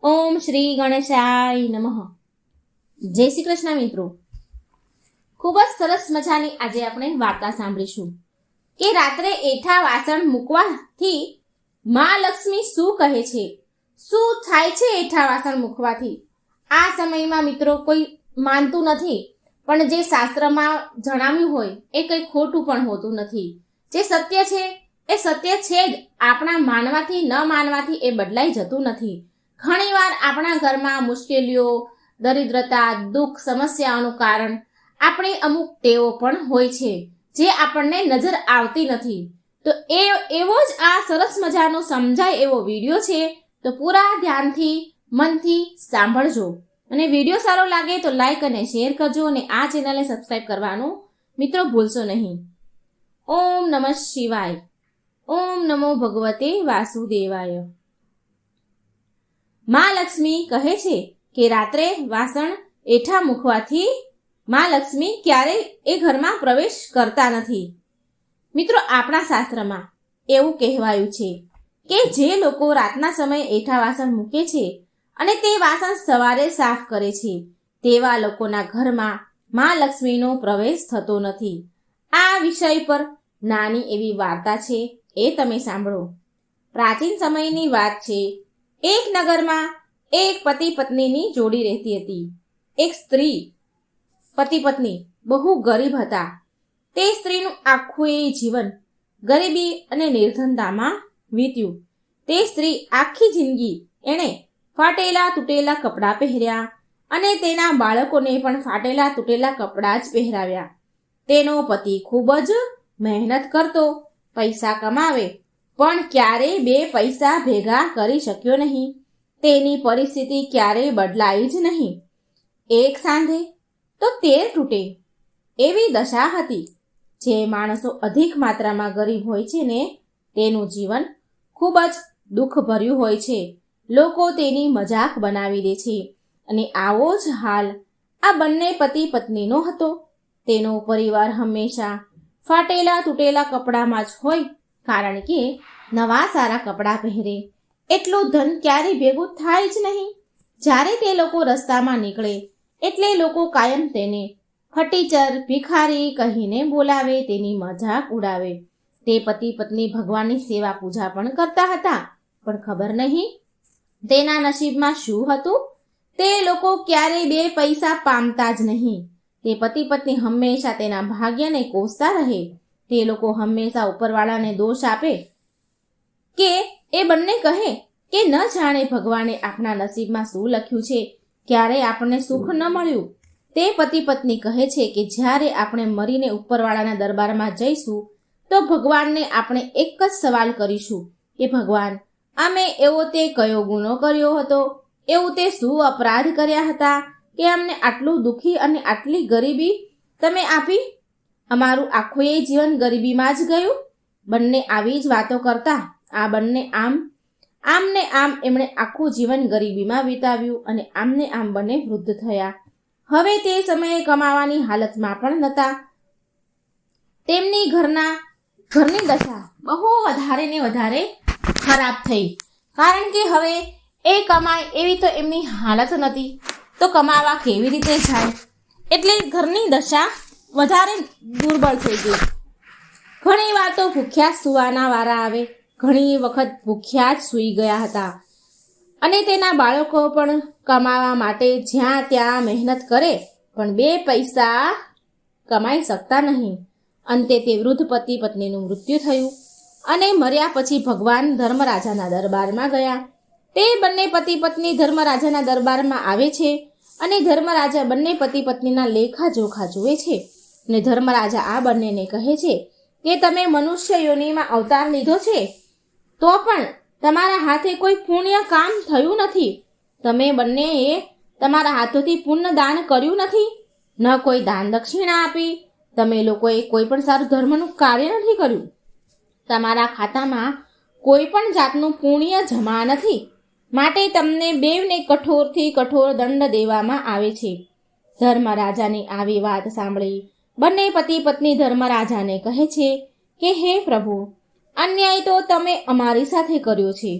ઓમ શ્રી ગણેશાય નમઃ. જય શ્રી કૃષ્ણ મિત્રો. ખૂબ જ સરસ મજાની આજે આપણે વાર્તા સાંભળીશું કે રાત્રે એઠા વાસણ મૂકવાથી માં લક્ષ્મી શું કહે છે, શું થાય છે એઠા વાસણ મૂકવાથી. આ સમયમાં મિત્રો કોઈ માનતું નથી, પણ જે શાસ્ત્રમાં જણાવ્યું હોય એ કંઈ ખોટું પણ હોતું નથી. જે સત્ય છે એ સત્ય છે જ. આપણા માનવાથી ન માનવાથી એ બદલાઈ જતું નથી. ઘણીવાર આપણા ઘરમાં મુશ્કેલીઓ, દરિદ્રતા, દુઃખ, સમસ્યાઓનું કારણ આપણી અમુક ટેવો પણ હોય છે જે આપણને નજર આવતી નથી. તો એવો જ આ સરસ મજાનો સમજાય એવો વિડીયો છે, તો પૂરા ધ્યાનથી મનથી સાંભળજો. અને વિડીયો સારો લાગે તો લાઈક અને શેર કરજો, અને આ ચેનલને સબસ્ક્રાઈબ કરવાનું મિત્રો ભૂલશો નહીં. ઓમ નમઃ શિવાય. ઓમ નમો ભગવતે વાસુદેવાય. માં લક્ષ્મી કહે છે કે રાત્રે વાસણ એઠા મૂકવાથી માં લક્ષ્મી ક્યારેય એ ઘરમાં પ્રવેશ કરતા નથી. મિત્રો, આપણા શાસ્ત્રમાં એવું કહેવાયું છે કે જે લોકો રાતના સમયે એઠા વાસણ મૂકે છે અને તે વાસણ સવારે સાફ કરે છે, તેવા લોકોના ઘરમાં માં લક્ષ્મીનો પ્રવેશ થતો નથી. આ વિષય પર નાની એવી વાર્તા છે, એ તમે સાંભળો. પ્રાચીન સમયની વાત છે. એક નગરમાં એક પતિ પત્નીની જોડી રહેતી હતી. એક સ્ત્રી પતિ પત્ની બહુ ગરીબ હતા. તે સ્ત્રીનું આખું જીવન ગરીબી અને નિર્ધનતામાં વીત્યું. તે સ્ત્રી આખી જિંદગી એણે ફાટેલા તૂટેલા કપડાં પહેર્યા અને તેના બાળકોને પણ ફાટેલા તૂટેલા કપડાં જ પહેરાવ્યા. તેનો પતિ ખૂબ જ મહેનત કરતો, પૈસા કમાવે, પણ ક્યારેય બે પૈસા ભેગા કરી શક્યો નહીં. તેની પરિસ્થિતિ ક્યારેય બદલાઈ જ નહીં. એક સાંધે તો 13 તૂટે એવી દશા હતી. જે માણસો અધિક માત્રામાં ગરીબ હોય છે ને, તેનું જીવન ખૂબ જ દુઃખભર્યું હોય છે. લોકો તેની મજાક બનાવી દે છે. અને આવો જ હાલ આ બંને પતિ પત્નીનો હતો. તેનો પરિવાર હંમેશા ફાટેલા તૂટેલા કપડામાં જ હોય, કારણ કે નવા સારા કપડાં પહેરે એટલું ધન ક્યારેય ભેગું થાય જ નહીં. જ્યારે તે લોકો રસ્તામાં નીકળે એટલે લોકો કાયમ તેને ખટીચર, ભિખારી કહીને બોલાવે, તેની મજાક ઉડાવે. તે પતિ પત્ની ભગવાનની સેવા પૂજા પણ કરતા હતા, પણ ખબર નહીં તેના નસીબમાં શું હતું. તે લોકો ક્યારેય બે પૈસા પામતા જ નહીં. તે પતિ પત્ની હંમેશા તેના ભાગ્યને કોસતા રહે. તે લોકો હંમેશા ઉપરવાળાને દોષ આપે કે એ બંને કહે કે ન જાણે ભગવાને આપણા નસીબમાં શું લખ્યું છે, ક્યારેય આપણને સુખ ન મળ્યું. તે પતિ પત્ની કહે છે કે જ્યારે આપણે મરીને ઉપરવાળાના દરબારમાં જઈશું તો ભગવાનને આપણે એક જ સવાલ કરીશું કે ભગવાન, અમે એવો તે કયો ગુનો કર્યો હતો, એવું તે શું અપરાધ કર્યા હતા કે અમને આટલું દુઃખી અને આટલી ગરીબી તમે આપી? અમારું આખું જીવન ગરીબીમાં જ ગયું. બંને આવી જ વાતો કરતા આ બંને આમને આમ એમણે આખું જીવન ગરીબીમાં વિતાવ્યું અને આમને આમ બંને વૃદ્ધ થયા. હવે તે સમયે કમાવાની હાલતમાં પણ નહોતા. તેમની ઘરની દશા બહુ વધારે ને વધારે ખરાબ થઈ, કારણ કે હવે એ કમાય એવી તો એમની હાલત નથી, તો કમાવા કેવી રીતે જાય? એટલે ઘરની દશા વધારે દુર્બળ થઈ ગઈ. ઘણી વાર તો ભૂખ્યા સુવાના વારા આવે. ઘણી વખત ભૂખ્યા જ સૂઈ ગયા હતા. અને તેના બાળકો પણ કમાવા માટે જ્યાં ત્યાં મહેનત કરે, પણ બે પૈસા કમાઈ શકતા નહીં. અંતે તે વૃદ્ધ પતિ પત્નીનું મૃત્યુ થયું અને મર્યા પછી ભગવાન ધર્મરાજાના દરબારમાં ગયા. તે બંને પતિ પત્ની ધર્મરાજાના દરબારમાં આવે છે અને ધર્મરાજા બંને પતિ પત્નીના લેખા જોખા જુએ છે. અને ધર્મરાજા આ બંનેને કહે છે કે તમે મનુષ્ય યોનિમાં અવતાર લીધો છે, તો પણ તમારા હાથે કોઈ પુણ્ય કામ થયું નથી. તમે બંનેએ તમારા હાથોથી પુણ્ય દાન કર્યું નથી, ન કોઈ દાન દક્ષિણા આપી. તમે લોકોએ કોઈ પણ સારું ધર્મનું કાર્ય નથી કર્યું. તમારા ખાતામાં કોઈ પણ જાતનું પુણ્ય જમા નથી. માટે તમને બેવને કઠોરથી કઠોર દંડ દેવામાં આવે છે. ધર્મરાજાની આવી વાત સાંભળી બંને પતિ પત્ની ધર્મરાજાને કહે છે કે હે પ્રભુ, અન્યાય તો તમે અમારી સાથે કર્યો છે.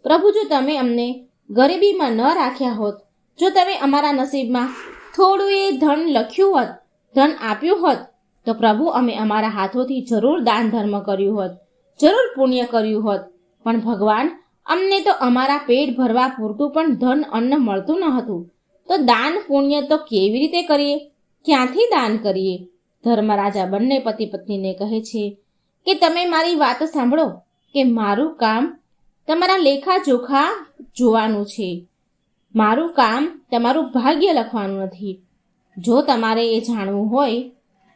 પ્રભુ, જો તમે અમને ગરીબીમાં ન રાખ્યા હોત, જો તમે અમારા નસીબમાં થોડું એ ધન લખ્યું હોત, ધન આપ્યું હોત, તો પ્રભુ અમે અમારા હાથોથી જરૂર દાન ધર્મ કર્યું હોત, જરૂર પુણ્ય કર્યું હોત. પણ ભગવાન, અમને તો અમારા પેટ ભરવા પૂરતું પણ ધન અન્ન મળતું ન હતું. તો દાન પુણ્ય તો કેવી રીતે કરીએ? ક્યાંથી દાન કરીએ? ધર્મરાજા બંને પતિ પત્નીને કહે છે કે તમે મારી વાત સાંભળો કે મારું કામ તમારા લેખા જોખા જોવાનું છે. મારું કામ તમારું ભાગ્ય લખવાનું નથી. જો તમારે એ જાણવું હોય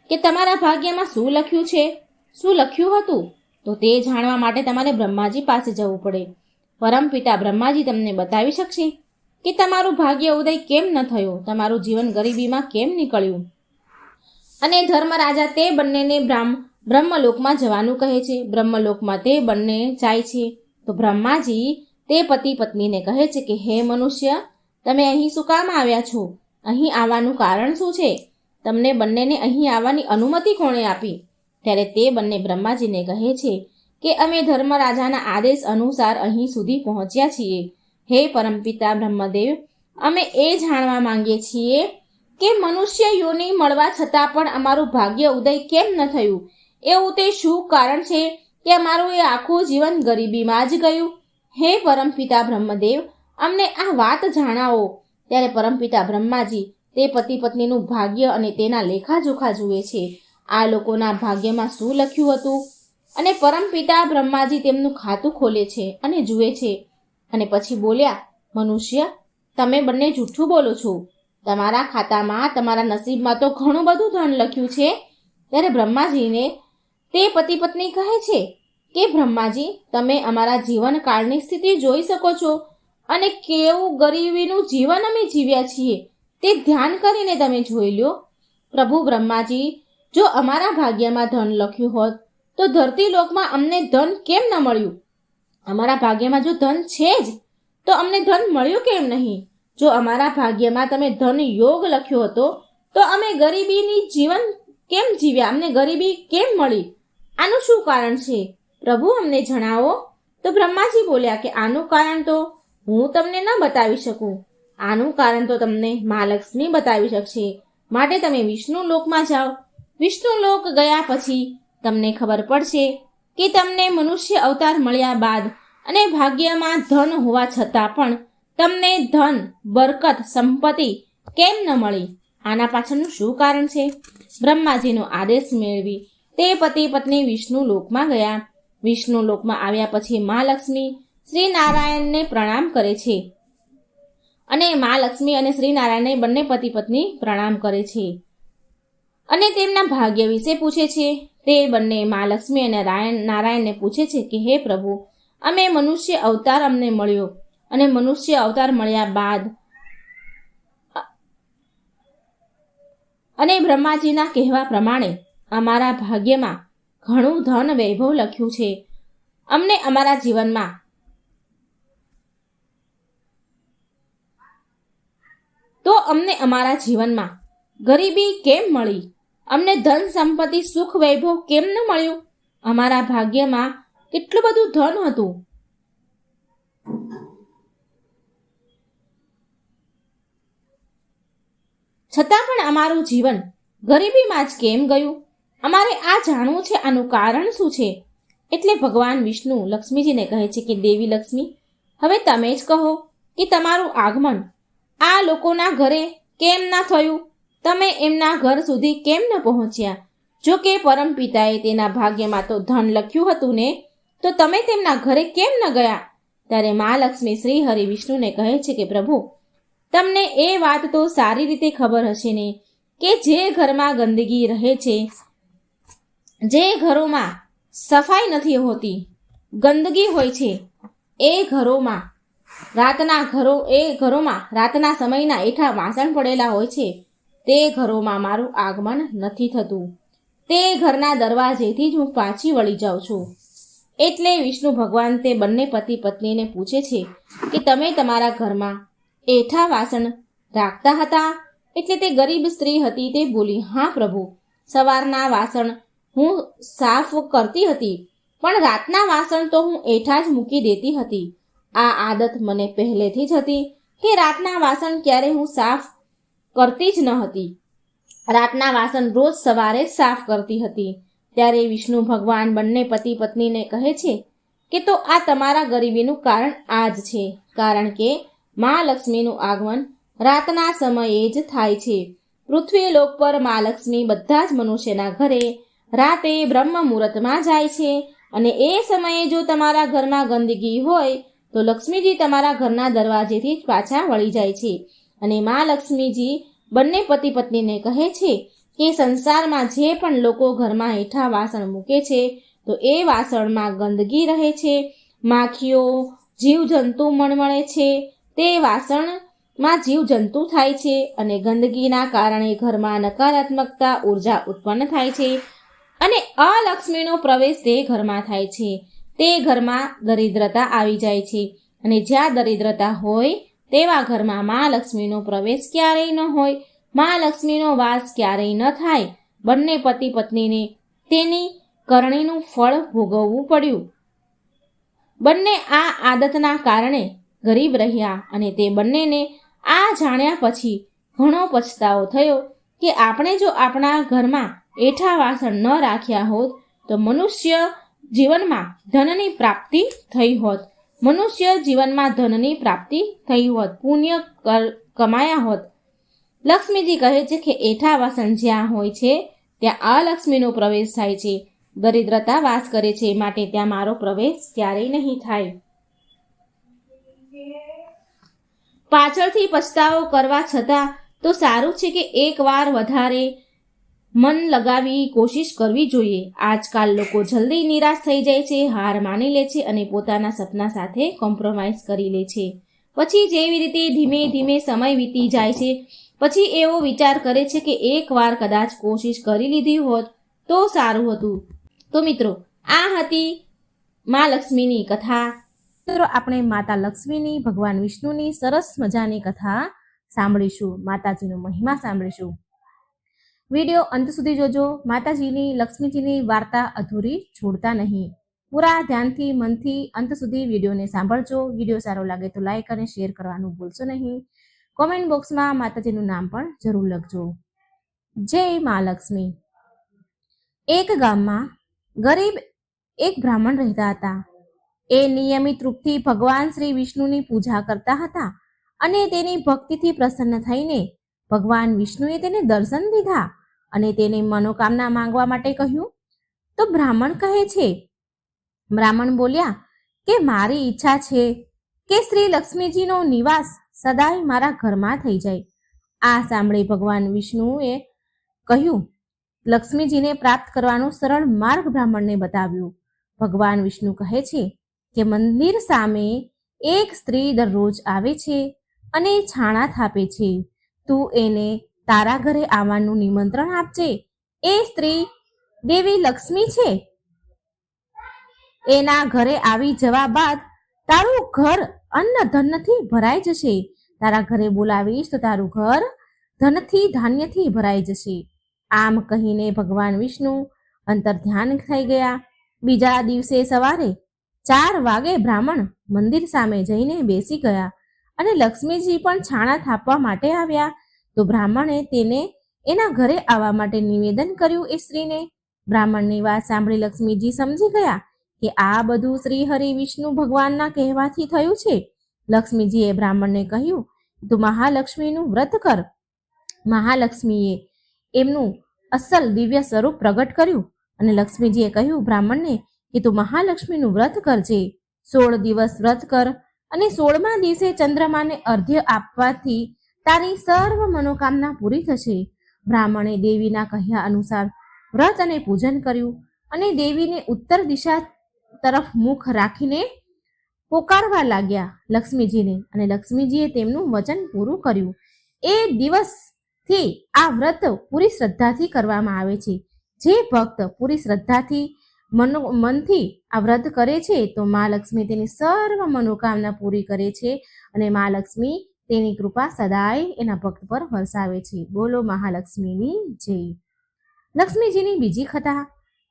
કે તમારા ભાગ્યમાં શું લખ્યું છે, શું લખ્યું હતું, તો તે જાણવા માટે તમારે બ્રહ્માજી પાસે જવું પડે. પરમપિતા બ્રહ્માજી તમને બતાવી શકશે કે તમારું ભાગ્ય ઉદય કેમ ન થયો, તમારું જીવન ગરીબીમાં કેમ નીકળ્યું. અને ધર્મરાજા તે બંનેને બ્રહ્મલોકમાં જવાનું કહે છે. બ્રહ્મલોકમાં તે બંને જાય છે તો બ્રહ્માજી તે પતિ પત્નીને કહે છે કે હે મનુષ્ય, તમે અહીં શું કામ આવ્યા છો? અહીં આવવાનું કારણ શું છે? તમને બંનેને અહીં આવવાની અનુમતિ કોણે આપી? ત્યારે તે બંને બ્રહ્માજીને કહે છે કે અમે ધર્મરાજાના આદેશ અનુસાર અહીં સુધી પહોંચ્યા છીએ. હે પરમપિતા બ્રહ્મદેવ, અમે એ જાણવા માંગીએ છીએ કે મનુષ્ય યોનિ મળવા છતાં પણ અમારું ભાગ્ય ઉદય કેમ ન થયું? એવું તે શું કારણ છે કે અમારું એ આખું જીવન ગરીબીમાં જ ગયું? હે પરમપિતા બ્રહ્મદેવ, અમને આ વાત જણાવો. ત્યારે પરમપિતા બ્રહ્માજી તે પતિ પત્નીનું ભાગ્ય અને તેના લેખાજોખા જુએ છે. આ લોકોના ભાગ્યમાં શું લખ્યું હતું? અને પરમપિતા બ્રહ્માજી તેમનું ખાતું ખોલે છે અને જુએ છે. અને પછી બોલ્યા, મનુષ્ય, તમે બંને જૂઠું બોલો છો. તમારા ખાતામાં, તમારા નસીબમાં તો ઘણું બધું ધન લખ્યું છે. ત્યારે બ્રહ્માજીને તે પતિ પત્ની કહે છે કે બ્રહ્માજી, તમે અમારા જીવનકાળની સ્થિતિ જોઈ શકો છો અને કેવું ગરીબીનું જીવન અમે જીવ્યા છીએ તે ધ્યાન કરીને તમે જોઈ લો. પ્રભુ બ્રહ્માજી, જો અમારા ભાગ્યમાં ધન લખ્યું હોત તો ધરતી લોકમાં અમને ધન કેમ ન મળ્યું? અમારા ભાગ્યમાં જો ધન છે જ તો અમને ધન મળ્યું કેમ નહીં? જો અમારા ભાગ્યમાં તમે ધન યોગ લખ્યો હતો તો અમે ગરીબીની જીવન કેમ જીવ્યા? અમને ગરીબી કેમ મળી? આનું શું કારણ છે? પ્રભુ, અમને જણાવો. તો બ્રહ્માજી બોલ્યા કે આનું કારણ તો હું તમને ન બતાવી શકું. આનું કારણ તો તમને મા લક્ષ્મી બતાવી શકશે. માટે તમે વિષ્ણુ લોકમાં જાઓ. વિષ્ણુ લોક ગયા પછી તમને ખબર પડશે કે તમને મનુષ્ય અવતાર મળ્યા બાદ અને ભાગ્યમાં ધન હોવા છતાં પણ તમને ધન, બરકત, સંપત્તિ કેમ ન મળી? આના પાછળનું શું કારણ છે? બ્રહ્માજીનો આદેશ મેળવી તે પતિ પત્ની વિષ્ણુ લોકમાં ગયા. વિષ્ણુ લોકમાં આવ્યા પછી મા લક્ષ્મી શ્રી નારાયણને પ્રણામ કરે છે અને મા લક્ષ્મી અને શ્રી નારાયણને બંને પતિ પત્ની પ્રણામ કરે છે અને તેમના ભાગ્ય વિશે પૂછે છે. તે બંને મા લક્ષ્મી અને નારાયણને પૂછે છે કે હે પ્રભુ, અમે મનુષ્ય અવતાર અમને મળ્યો અને મનુષ્ય અવતાર મળ્યા બાદ અને બ્રહ્માજીના કહેવા પ્રમાણે અમારા ભાગ્યમાં ઘણું ધન વૈભવ લખ્યું છે. અમને અમારા જીવનમાં અમારા જીવનમાં ગરીબી કેમ મળી? અમને ધન સંપત્તિ, સુખ, વૈભવ કેમ ન મળ્યું? અમારા ભાગ્યમાં કેટલું બધું ધન હતું. છતાં પણ અમારું જીવન ગરીબીમાં જ કેમ ગયું? અમારે આ જાણવું છે. આનું કારણ શું છે? એટલે ભગવાન વિષ્ણુ લક્ષ્મીજીને કહે છે કે દેવી લક્ષ્મી, હવે તમે જ કહો કે તમારું આગમન આ લોકોના ઘરે કેમ ના થયું? તમે એમના ઘર સુધી કેમ ન પહોંચ્યા? જો કે પરમ પિતાએ તેના ભાગ્યમાં તો ધન લખ્યું હતું ને, તો તમે તેમના ઘરે કેમ ન ગયા? ત્યારે મા લક્ષ્મી શ્રી હરિ વિષ્ણુને કહે છે કે પ્રભુ, તમને એ વાત તો સારી રીતે ખબર હશે ને કે જે ઘરમાં ગંદકી રહે છે, જે ઘરોમાં સફાઈ નથી હોતી, ગંદકી હોય છે, એ ઘરોમાં રાતના સમયના એઠા વાસણ પડેલા હોય છે, તે ઘરોમાં મારું આગમન નથી થતું. તે ઘરના દરવાજેથી જ હું પાછી વળી જાઉં છું. એટલે વિષ્ણુ ભગવાન તે બંને પતિ પત્નીને પૂછે છે કે તમે તમારા ઘરમાં એઠા વાસણ રાખતા હતા? એટલે તે ગરીબ સ્ત્રી હતી તે બોલી, હા પ્રભુ, સવારના વાસણ હું સાફ કરતી હતી, પણ રાતના વાસણ તો હું એઠા જ મૂકી દેતી હતી. આ આદત મને પહેલેથી જ હતી કે રાતના વાસણ ક્યારે હું સાફ કરતી જ ન હતી. રાતના વાસણ રોજ સવારે જ સાફ કરતી હતી. ત્યારે વિષ્ણુ ભગવાન બંને પતિ પત્નીને કહે છે કે તો આ તમારા ગરીબીનું કારણ આ જ છે, કારણ કે મા લક્ષ્મીનું આગમન રાતના સમયે જ થાય છે. પૃથ્વી લોક પર મા લક્ષ્મી બધા જ મનુષ્યના ઘરે રાતે બ્રહ્મ મુહૂર્તમાં જાય છે, અને એ સમયે જો તમારા ઘરમાં ગંદકી હોય તો લક્ષ્મીજી તમારા ઘરના દરવાજેથી જ પાછા વળી જાય છે. અને મા લક્ષ્મીજી બંને પતિ પત્નીને કહે છે કે સંસારમાં જે પણ લોકો ઘરમાં હેઠા વાસણ મૂકે છે તો એ વાસણમાં ગંદકી રહે છે, માખીઓ, જીવજંતુ મણમણે છે, તે વાસણમાં જીવજંતુ થાય છે, અને ગંદકીના કારણે ઘરમાં નકારાત્મકતા ઉર્જા ઉત્પન્ન થાય છે, અને અલક્ષ્મીનો પ્રવેશ તે ઘરમાં થાય છે. તે ઘરમાં દરિદ્રતા આવી જાય છે, અને જ્યાં દરિદ્રતા હોય તેવા ઘરમાં મા લક્ષ્મીનો પ્રવેશ ક્યારેય ન હોય, મા લક્ષ્મીનો વાસ ક્યારેય ન થાય. બંને પતિ પત્નીને તેની કરણીનું ફળ ભોગવવું પડ્યું. બંને આ આદતના કારણે ગરીબ રહ્યા, અને તે બંનેને આ જાણ્યા પછી ઘણો પછતાવો થયો કે આપણે જો આપણા ઘરમાં એઠા વાસણ ન રાખ્યા હોત તો મનુષ્ય જીવનમાં ધનની પ્રાપ્તિ થઈ હોત. મનુષ્ય જીવનમાં ધનની પ્રાપ્તિ થઈ હોત, પુણ્ય કમાયા હોત. લક્ષ્મીજી કહે છે કે એઠા વાસણ જ્યાં હોય છે ત્યાં અલક્ષ્મીનો પ્રવેશ થાય છે, દરિદ્રતા વાસ કરે છે, માટે ત્યાં મારો પ્રવેશ ક્યારેય નહીં થાય. પાછળથી પછતાવો કરવા છતાં તો સારું છે કે એકવાર વધારે મન લગાવી કોશિશ કરવી જોઈએ. આજકાલ લોકો જલ્દી નિરાશ થઈ જાય છે, હાર માની લે છે, અને પોતાના સપના સાથે કોમ્પ્રોમાઇઝ કરી લે છે. પછી જેવી રીતે ધીમે ધીમે સમય વીતી જાય છે, પછી એવો વિચાર કરે છે કે એકવાર કદાચ કોશિશ કરી લીધી હોત તો સારું હતું. તો મિત્રો, આ હતી મા લક્ષ્મીની કથા. મિત્રો, આપણે માતા લક્ષ્મીની, ભગવાન વિષ્ણુની સરસ મજાની કથા સાંભળીશું, માતાજીનો મહિમા સાંભળીશું. વિડીયો અંત સુધી જોજો. માતાજીની, લક્ષ્મીજીની વાર્તા અધૂરી છોડતા નહીં. પૂરા ધ્યાનથી, મનથી અંત સુધી વિડીયોને સાંભળજો. વિડીયો સારો લાગે તો લાઈક અને શેર કરવાનું ભૂલશો નહીં. કોમેન્ટ બોક્સમાં માતાજીનું નામ પણ જરૂર લખજો. જય મા લક્ષ્મી. એક ગામમાં ગરીબ એક બ્રાહ્મણ રહેતા હતા. એ નિયમિત રૂપથી ભગવાન શ્રી વિષ્ણુની પૂજા કરતા હતા, અને તેની ભક્તિથી પ્રસન્ન થઈને ભગવાન વિષ્ણુએ તેને દર્શન દીધા અને તેને મનોકામના માંગવા માટે કહ્યું. તો બ્રાહ્મણ કહે છે, બ્રાહ્મણ બોલ્યા કે મારી ઈચ્છા છે કે શ્રી લક્ષ્મીજીનો નિવાસ સદાય મારા ઘરમાં થઈ જાય. આ સાંભળી ભગવાન વિષ્ણુએ કહ્યું, લક્ષ્મીજીને પ્રાપ્ત કરવાનો સરળ માર્ગ બ્રાહ્મણને બતાવ્યો. ભગવાન વિષ્ણુ કહે છે કે મંદિર સામે એક સ્ત્રી દરરોજ આવે છે અને છાણા થાપે છે. તું એને તારા ઘરે આવવાનું નિમંત્રણ આપજે. એ સ્ત્રી દેવી લક્ષ્મી છે. એના ઘરે આવી જવા બાદ તારું ઘર અન્ન ધનથી ભરાઈ જશે. તારા ઘરે બોલાવીશ તો તારું ઘર ધનથી ધાન્યથી ભરાઈ જશે. આમ કહીને ભગવાન વિષ્ણુ અંતર ધ્યાન થઈ ગયા. બીજા દિવસે સવારે 4 વાગે બ્રાહ્મણ મંદિર સામે જઈને બેસી ગયા, અને લક્ષ્મીજી પણ છાણા થાપવા માટે આવ્યા. તો બ્રાહ્મણે તેને એના ઘરે આવવા માટે નિવેદન કર્યું. એ સ્ત્રીને બ્રાહ્મણની વાત સાંભળી લક્ષ્મીજી સમજી ગયા કે આ બધું શ્રી હરિ વિષ્ણુ ભગવાનના કહેવાથી થયું છે. લક્ષ્મીજીએ બ્રાહ્મણને કહ્યું, તું મહાલક્ષ્મીનું વ્રત કર. મહાલક્ષ્મીએ એમનું અસલ દિવ્ય સ્વરૂપ પ્રગટ કર્યું, અને લક્ષ્મીજીએ કહ્યું બ્રાહ્મણને કે તું મહાલક્ષ્મીનું વ્રત કરજે. 16 દિવસ વ્રત કર, અને 16મા દિવસે ચંદ્રમાને અર્ઘ્ય આપવાથી તારી સર્વ મનોકામના પૂરી થશે. બ્રાહ્મણે દેવીના કહ્યા અનુસાર વ્રત અને પૂજન કર્યું, અને દેવીને ઉત્તર દિશા તરફ મુખ રાખીને પોકારવા લાગ્યા લક્ષ્મીજીને, અને લક્ષ્મીજીએ તેમનું વચન પૂરું કર્યું. એ દિવસથી આ વ્રત પૂરી શ્રદ્ધાથી કરવામાં આવે છે. જે ભક્ત પૂરી શ્રદ્ધાથી મનથી આ વ્રત કરે છે તો મા લક્ષ્મી તેની સર્વ મનોકામના પૂરી કરે છે, અને મા લક્ષ્મી તેની કૃપા સદાય એના ભક્ત પર વરસાવે છે. બોલો મહાલક્ષ્મીની જય. લક્ષ્મીજીની બીજી કથા.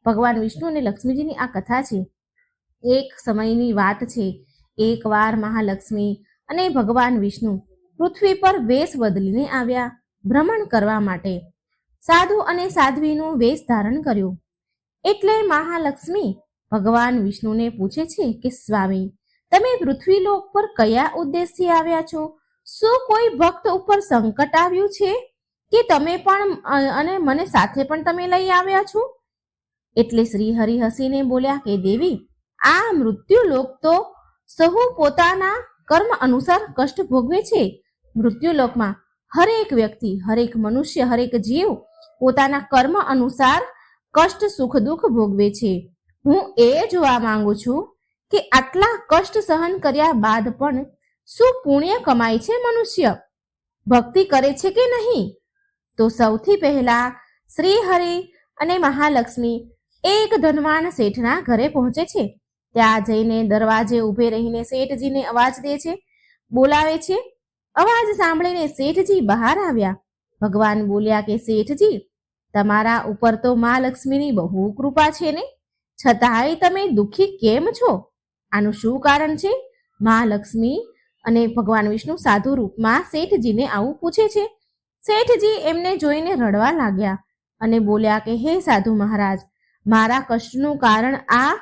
ભગવાન વિષ્ણુ અને લક્ષ્મીજીની આ કથા છે. એક સમયની વાત છે. એકવાર મહાલક્ષ્મી અને ભગવાન વિષ્ણુ પૃથ્વી પર વેશ બદલીને આવ્યા ભ્રમણ કરવા માટે. સાધુ અને સાધ્વીનું વેશ ધારણ કર્યું. એટલે મહાલક્ષ્મી ભગવાન વિષ્ણુને પૂછે છે કે સ્વામી, તમે પૃથ્વીલોક પર કયા ઉદ્દેશથી આવ્યા છો? શું કોઈ ભક્ત ઉપર સંકટ આવ્યું છે કે તમે પણ અને મને સાથે પણ તમે લઈ આવ્યા છો? એટલે શ્રી હરિ હસીને બોલ્યા કે દેવી, આ મૃત્યુલોક તો સહુ પોતાના કર્મ અનુસાર કષ્ટ ભોગવે છે. મૃત્યુલોકમાં હરેક વ્યક્તિ, હરેક મનુષ્ય, હરેક જીવ પોતાના કર્મ અનુસાર કષ્ટ, સુખ, દુઃખ ભોગવે છે. હું એ જોવા માંગુ છું કે આટલા કષ્ટ સહન કર્યા બાદ પણ શું પુણ્ય કમાય છે મનુષ્ય? ભક્તિ કરે છે કે નહીં? તો સૌથી પહેલા શ્રી હરિ અને મહાલક્ષ્મી એક ધનવાન શેઠના ઘરે પહોંચે છે. ત્યાં જઈને દરવાજે ઊભે રહીને શેઠજીને અવાજ દે છે, બોલાવે છે. અવાજ સાંભળીને શેઠજી બહાર આવ્યા. ભગવાન બોલ્યા કે શેઠજી, તમારા ઉપર તો મા લક્ષ્મીની બહુ કૃપા છે ને, છતાંય તમે દુઃખી કેમ છો? આનું શું કારણ છે? મહાલક્ષ્મી અને ભગવાન વિષ્ણુ સાધુ રૂપમાં શેઠજીને આવું પૂછે છે. શેઠજી એમને જોઈને રડવા લાગ્યા અને બોલ્યા કે હે સાધુ મહારાજ, મારા કષ્ટનું કારણ આ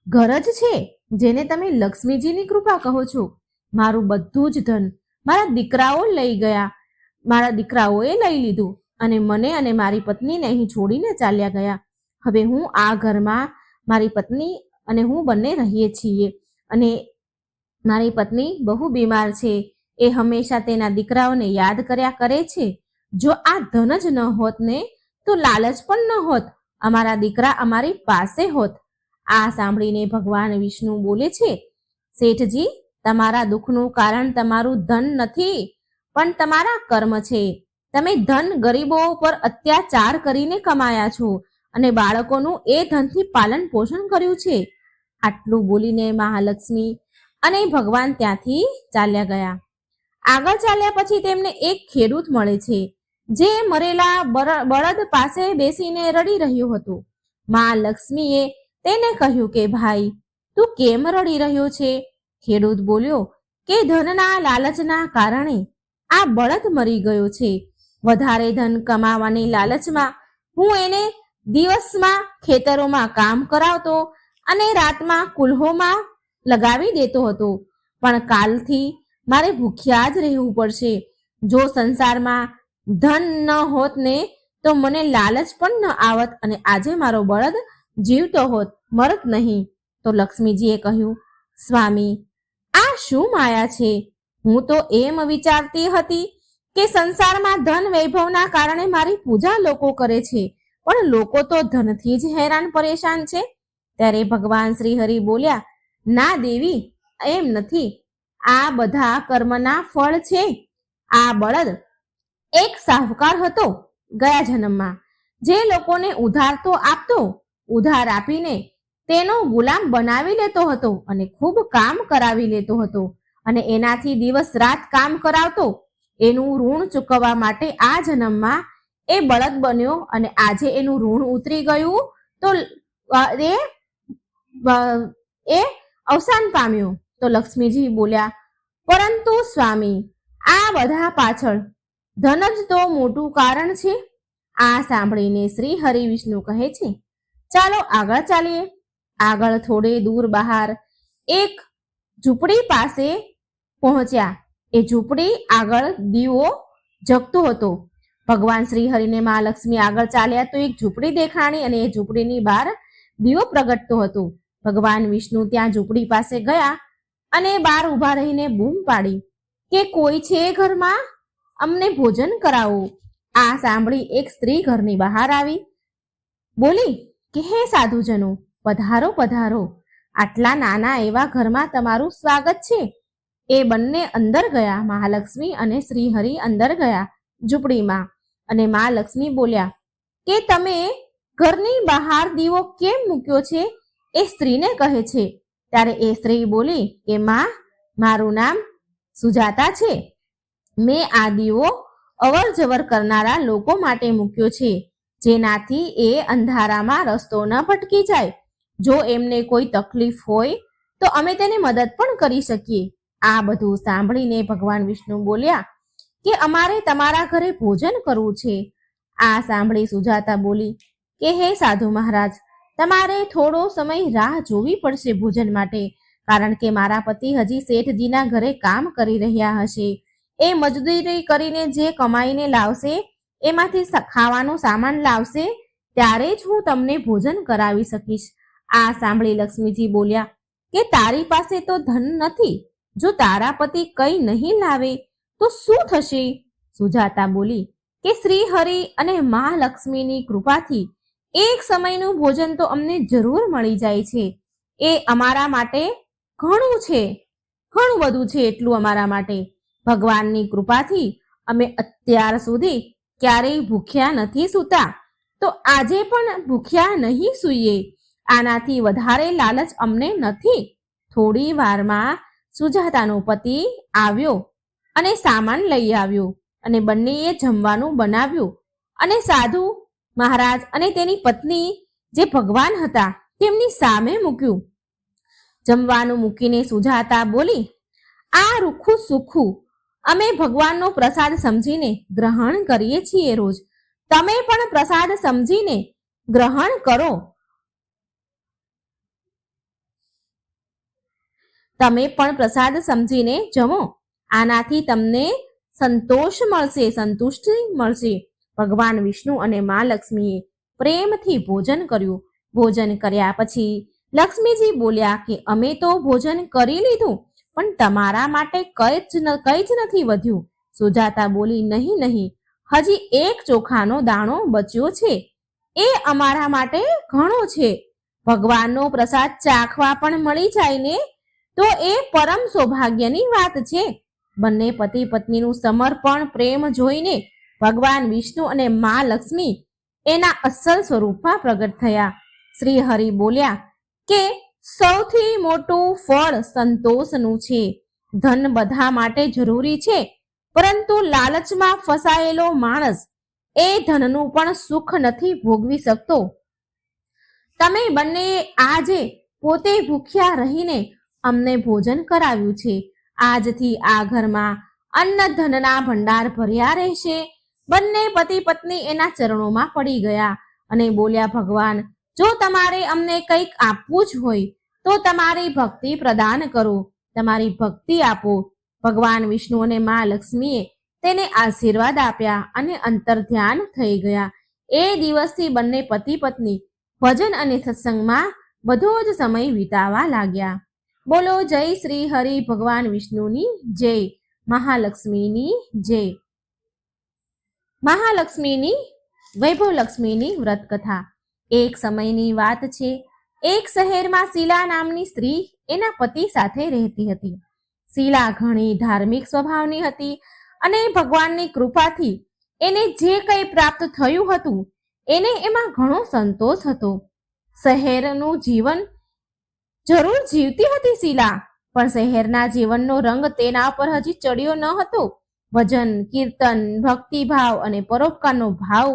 ઘર જ છે જેને તમે લક્ષ્મીજીની કૃપા કહો છો. મારું બધું જ ધન મારા દીકરાઓ લઈ ગયા, મારા દીકરાઓએ લઈ લીધું અને મને અને મારી પત્નીને અહીં છોડીને ચાલ્યા ગયા. હવે હું આ ઘરમાં મારી પત્ની અને હું બંને રહીએ છીએ અને મારી પત્ની બહુ બીમાર છે. એ હંમેશા તેના દીકરાઓને યાદ કર્યા કરે છે. જો આ ધન જ ન હોત ને તો લાલચ પણ ન હોત, અમારા દીકરા અમારી પાસે હોત. આ સાંભળીને ભગવાન વિષ્ણુ બોલે છે, શેઠજી, તમારા દુઃખનું કારણ તમારું ધન નથી પણ તમારા કર્મ છે. તમે ધન ગરીબો પર અત્યાચાર કરીને કમાયા છો અને બાળકોનું એ ધનથી પાલન પોષણ કર્યું છે. આટલું બોલીને મહાલક્ષ્મી અને ભગવાન ત્યાંથી ચાલ્યા ગયા. આગળ ચાલ્યા પછી તેમને એક ખેડૂત મળે છે જે મરેલા બળદ પાસે બેસીને રડી રહ્યો હતો. મહાલક્ષ્મીએ તેને કહ્યું કે ભાઈ, તું કેમ રડી રહ્યો છે? ખેડૂત બોલ્યો કે ધનના લાલચના કારણે આ બળદ મરી ગયો છે. વધારે ધન કમાવાની લાલચમાં હું એને દિવસમાં ખેતરોમાં કામ કરાવતો અને રાતમાં કુલ્હોમાં લગાવી દેતો હતો, પણ કાલથી મારે ભૂખ્યા જ રહેવું પડશે. જો સંસારમાં ધન ન હોત ને તો મને લાલચ પણ ન આવત અને આજે મારો બળદ જીવતો હોત, મરત નહીં. તો લક્ષ્મીજીએ કહ્યું, સ્વામી, આ શું માયા છે? હું તો એમ વિચારતી હતી કે સંસારમાં ધન વૈભવના કારણે મારી પૂજા લોકો કરે છે, પણ લોકો તો ધનથી જ હેરાન પરેશાન છે. ત્યારે ભગવાન શ્રી હરિ બોલ્યા, ના દેવી, એમ નથી. આ બધા કર્મના ફળ છે. આ બળદ એક શાહુકાર હતો ગયા જન્મમાં, જે લોકોને ઉધાર તો આપતો, ઉધાર આપીને તેનો ગુલામ બનાવી લેતો હતો અને ખૂબ કામ કરાવી લેતો હતો અને એનાથી દિવસ રાત કામ કરાવતો. એનું ઋણ ચૂકવવા માટે આ જન્મમાં એ બળદ બન્યો અને આજે એનું ઋણ ઉતરી ગયું તો એ અવસાન પામ્યું. તો લક્ષ્મીજી બોલ્યા, પરંતુ સ્વામી, આ બધા પાછળ ધન જ તો મોટું કારણ છે. આ સાંભળીને શ્રી હરિ વિષ્ણુ કહે છે, ચાલો આગળ ચાલીએ. આગળ થોડે દૂર બહાર એક ઝૂંપડી પાસે પહોંચ્યા. એ ઝૂંપડી આગળ દીવો જગતો હતો. ભગવાન શ્રી હરિને મહાલક્ષ્મી આગળ ચાલ્યા તો એક ઝૂંપડી દેખાણી અને એ ઝૂંપડીની બહાર દીવો પ્રગટતો હતો. ભગવાન વિષ્ણુ ત્યાં ઝૂંપડી પાસે ગયા અને બહાર ઊભા રહીને બૂમ પાડી કે કોઈ છે ઘરમાં? અમને ભોજન કરાવો. આ સાંભળી એક સ્ત્રી ઘરની બહાર આવી બોલી કે હે સાધુજનો, પધારો પધારો, આટલા નાના એવા ઘરમાં તમારું સ્વાગત છે. એ બંને અંદર ગયા. મહાલક્ષ્મી અને શ્રી હરિ અંદર ગયા ઝૂંપડીમાં અને મહાલક્ષ્મી બોલ્યા કે તમે ઘરની બહાર દીવો કેમ મૂક્યો છે? એ સ્ત્રીને કહે છે. ત્યારે એ સ્ત્રી બોલી કે માં, મારું નામ સુજાતા છે. મેં આ દીવો અવર જવર કરનારા લોકો માટે મૂક્યો છે, જેનાથી એ અંધારામાં રસ્તો ન ભટકી જાય. જો એમને કોઈ તકલીફ હોય તો અમે તેને મદદ પણ કરી શકીએ. આ બધું સાંભળીને ભગવાન વિષ્ણુ બોલ્યા કે અમારે તમારા ઘરે ભોજન કરવું છે. આ સાંભળી સુજાતા બોલી કે હે સાધુ મહારાજ, તમારે થોડો સમય રાહ જોવી પડશે ભોજન માટે, કારણ કે મારા પતિ હજી શેઠજીના ઘરે કામ કરી રહ્યા હશે. એ મજદૂરી કરીને જે કમાઈને લાવશે એમાંથી ખાવાનો સામાન લાવશે, ત્યારે જ હું તમને ભોજન કરાવી શકીશ. આ સાંભળી લક્ષ્મીજી બોલ્યા કે તારી પાસે તો ધન નથી, જો તારા પતિ કંઈ નહીં લાવે તો શું થશે? સુજાતા બોલી કે શ્રી હરિ અને મહાલક્ષ્મીની કૃપાથી એક સમયનું ભોજન તો અમને જરૂર મળી જાય છે. એ અમારા માટે ઘણું છે, ઘણું બધું છે. એટલું અમારા માટે ભગવાનની કૃપાથી અમે અત્યાર સુધી ક્યારેય ભૂખ્યા નથી સૂતા, તો આજે પણ ભૂખ્યા નહીં સૂઈએ. આનાથી વધારે લાલચ અમને નથી. થોડી વારમાં સુજાતાનો પતિ આવ્યો અને સામાન લઈ આવ્યો અને બંનેએ જમવાનું બનાવ્યું અને સાધુ મહારાજ અને તેની પત્ની જે ભગવાન હતા તેમની સામે મૂક્યું. જમવાનું મૂકીને સુજાતા બોલી, આ રૂખું સુખું અમે ભગવાનનો પ્રસાદ સમજીને ગ્રહણ કરીએ છીએ રોજ. તમે પણ પ્રસાદ સમજીને ગ્રહણ કરો. તમે પણ પ્રસાદ સમજીને જમો. આનાથી તમને સંતોષ મળશે, સંતુષ્ટિ મળશે. ભગવાન વિષ્ણુ અને મા લક્ષ્મીએ પ્રેમથી ભોજન કર્યું. ભોજન કર્યા પછી લક્ષ્મીજી બોલ્યા કે અમે તો ભોજન કરી લીધું, પણ તમારા માટે કંઈ જ નથી વધ્યું. સુજાતા બોલી, નહીં નહીં, હજી એક ચોખાનો દાણો બચ્યો છે, એ અમારા માટે ઘણો છે. ભગવાનનો પ્રસાદ ચાખવા પણ મળી જાય ને તો એ પરમ સૌભાગ્યની વાત છે. બંને પતિ પત્નીનું સમર્પણ પ્રેમ જોઈને ભગવાન વિષ્ણુ અને મા લક્ષ્મી એના અસલ સ્વરૂપમાં પ્રગટ થયા. શ્રી હરિ બોલ્યા કે સૌથી મોટું ફળ સંતોષનું છે. ધન બધા માટે જરૂરી છે, પરંતુ લાલચમાં ફસાયેલો માણસ એ ધનનું પણ સુખ નથી ભોગવી શકતો. તમે બંને આજે પોતે ભૂખ્યા રહીને અમને ભોજન કરાવ્યું છે. આજથી આ ઘરમાં અન્ન ધનના ભંડાર ભર્યા રહેશે. બંને પતિ પત્ની એના ચરણોમાં પડી ગયા અને બોલ્યા, ભગવાન, જો તમારે અમને કંઈક આપવું જ હોય તો તમારી ભક્તિ પ્રદાન કરો, તમારી ભક્તિ આપો. ભગવાન વિષ્ણુ અને મા લક્ષ્મીએ તેને આશીર્વાદ આપ્યા અને અંતર ધ્યાન થઈ ગયા. એ દિવસથી બંને પતિ પત્ની ભજન અને સત્સંગમાં બધો જ સમય વિતાવા લાગ્યા. બોલો જય શ્રી હરિ ભગવાન વિષ્ણુની જય, મહાલક્ષ્મીની જય. મહાલક્ષ્મીની વૈભવલક્ષ્મીની વ્રત કથા. એક સમયની વાત છે. એક શહેરમાં શીલા નામની સ્ત્રી એના પતિ સાથે રહેતી હતી. શીલા ઘણી ધાર્મિક સ્વભાવની હતી અને ભગવાનની કૃપાથી એને જે કંઈ પ્રાપ્ત થયું હતું એને એમાં ઘણો સંતોષ હતો. શહેરનું જીવન જરૂર જીવતી હતી શીલા, પણ શહેરના જીવનનો રંગ તેના પર હજી ચડ્યો ન હતો. ભજન, કીર્તન, ભક્તિભાવ અને પરોપકારનો ભાવ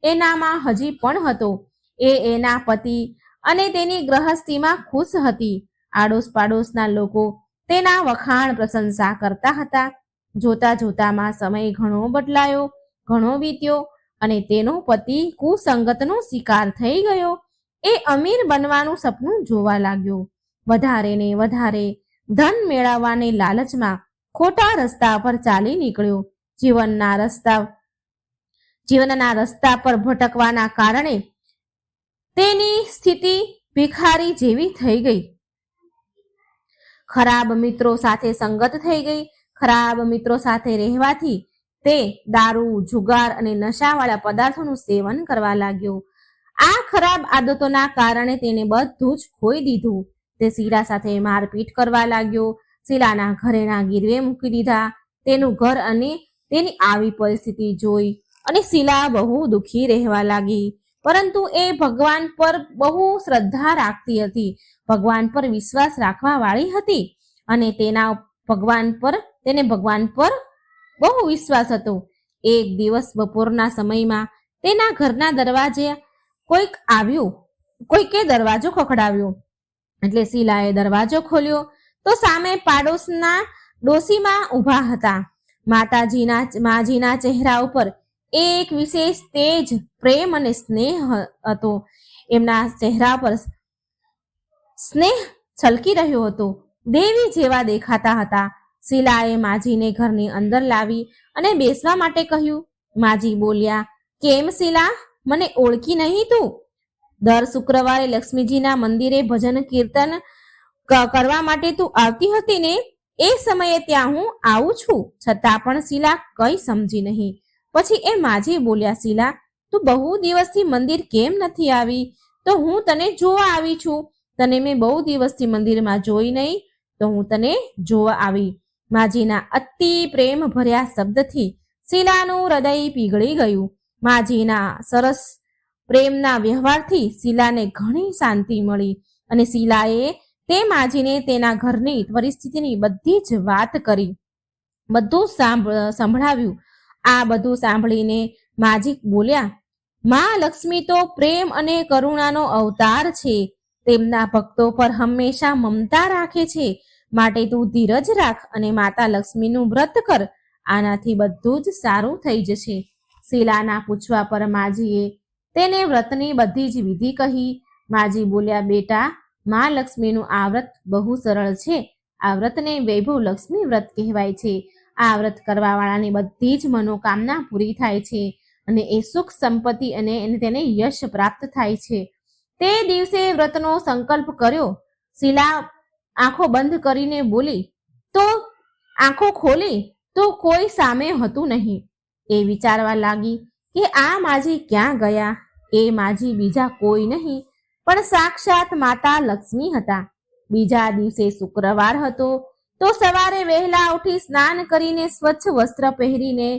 એનામાં હજી પણ હતો. એ એના પતિ અને તેની ગૃહસ્થીમાં ખુશ હતી. આડોશ પાડોશના લોકો તેના વખાણ પ્રશંસા કરતા હતા. જોતા જોતામાં સમય ઘણો બદલાયો, ઘણો વીત્યો અને તેનો પતિ કુસંગતનો શિકાર થઈ ગયો. એ અમીર બનવાનું સપનું જોવા લાગ્યો. વધારે ને વધારે ધન મેળવવાને લાલચમાં ખોટા રસ્તા પર ચાલી નીકળ્યો. જીવનના રસ્તા પર ભટકવાના કારણે તેની સ્થિતિ ભિખારી જેવી થઈ ગઈ. ખરાબ મિત્રો સાથે સંગત થઈ ગઈ. ખરાબ મિત્રો સાથે રહેવાથી તે દારૂ, જુગાર અને નશાવાળા પદાર્થોનું સેવન કરવા લાગ્યો. આ ખરાબ આદતોના કારણે તેને બધું જ ખોઈ દીધું. તે શીલા સાથે મારપીટ કરવા લાગ્યો. શીલાના ઘરેણા ગીરવે મૂકી દીધા. તેનું ઘર અને તેની આવી પરિસ્થિતિ જોઈ અને શીલા બહુ દુઃખી રહેવા લાગી. પરંતુ એ ભગવાન પર બહુ શ્રદ્ધા રાખતી હતી, ભગવાન પર વિશ્વાસ રાખવા વાળી હતી અને તેને ભગવાન પર બહુ વિશ્વાસ હતો. એક દિવસ બપોરના સમયમાં તેના ઘરના દરવાજે કોઈકે દરવાજો ખખડાવ્યો. એટલે શીલાએ દરવાજો ખોલ્યો તો સામે પાડોશના ડોશીમાં ઊભા હતા. માજીના ચહેરા ઉપર એક વિશેષ તેજ, પ્રેમ અને સ્નેહ હતો. એમના ચહેરા પર સ્નેહ છલકી રહ્યો હતો. દેવી જેવા દેખાતા હતા. શીલાએ માજીને ઘરની અંદર લાવી અને બેસવા માટે કહ્યું. માજી બોલ્યા, કેમ શીલા, મને ઓળખી નહીં તું? દર શુક્રવારે લક્ષ્મીજીના મંદિરે ભજન કીર્તન કરવા માટે તું આવતી હતી ને? એ સમયે ત્યાં હું આવું છું, છતાં પણ શીલા કઈ સમજી નહીં. પછી એ માજી બોલ્યા, શીલા, તું બહુ દિવસથી મંદિર કેમ નથી આવી? તો હું તને જોવા આવી છું. તને મેં બહુ દિવસથી મંદિરમાં જોઈ નહીં, તો હું તને જોવા આવી. માજીના અતિ પ્રેમ ભર્યા શબ્દથી શીલાનું હૃદય પીગળી ગયું. માજીના સરસ પ્રેમના વ્યવહારથી શીલાને ઘણી શાંતિ મળી અને શીલાએ તે માજીને તેના ઘરની પરિસ્થિતિની બધી જ વાત કરી, બધું સંભળાવ્યું. આ બધું સાંભળીને માજી બોલ્યા, મા લક્ષ્મી તો પ્રેમ અને કરુણાનો અવતાર છે. તેમના ભક્તો પર હંમેશા મમતા રાખે છે. માટે તું ધીરજ રાખ અને માતા લક્ષ્મીનું વ્રત કર. આનાથી બધું જ સારું થઈ જશે. શીલાના પૂછવા પર માજીએ તેને વ્રતની બધી જ વિધિ કહી. માજી બોલ્યા, બેટા, મા લક્ષ્મીનું આ વ્રત બહુ સરળ છે. આ વ્રતને વૈભવ લક્ષ્મી વ્રત કહેવાય છે. આ વ્રત કરવાવાળાની બધી જ મનોકામના પૂરી થાય છે અને એ સુખ સંપત્તિ અને તેને યશ પ્રાપ્ત થાય છે. તે દિવસે વ્રતનો સંકલ્પ કર્યો. શીલા આંખો બંધ કરીને બોલી તો આંખો ખોલી તો કોઈ સામે હતું નહીં. એ વિચારવા લાગી કે આ માજી ક્યાં ગયા? એ માજી બીજા કોઈ નહીં પણ સાક્ષાત માતા લક્ષ્મી હતા. બીજા દિવસે શુક્રવાર હતો તો સવારે વહેલા ઉઠી સ્નાન કરીને સ્વચ્છ વસ્ત્ર પહેરીને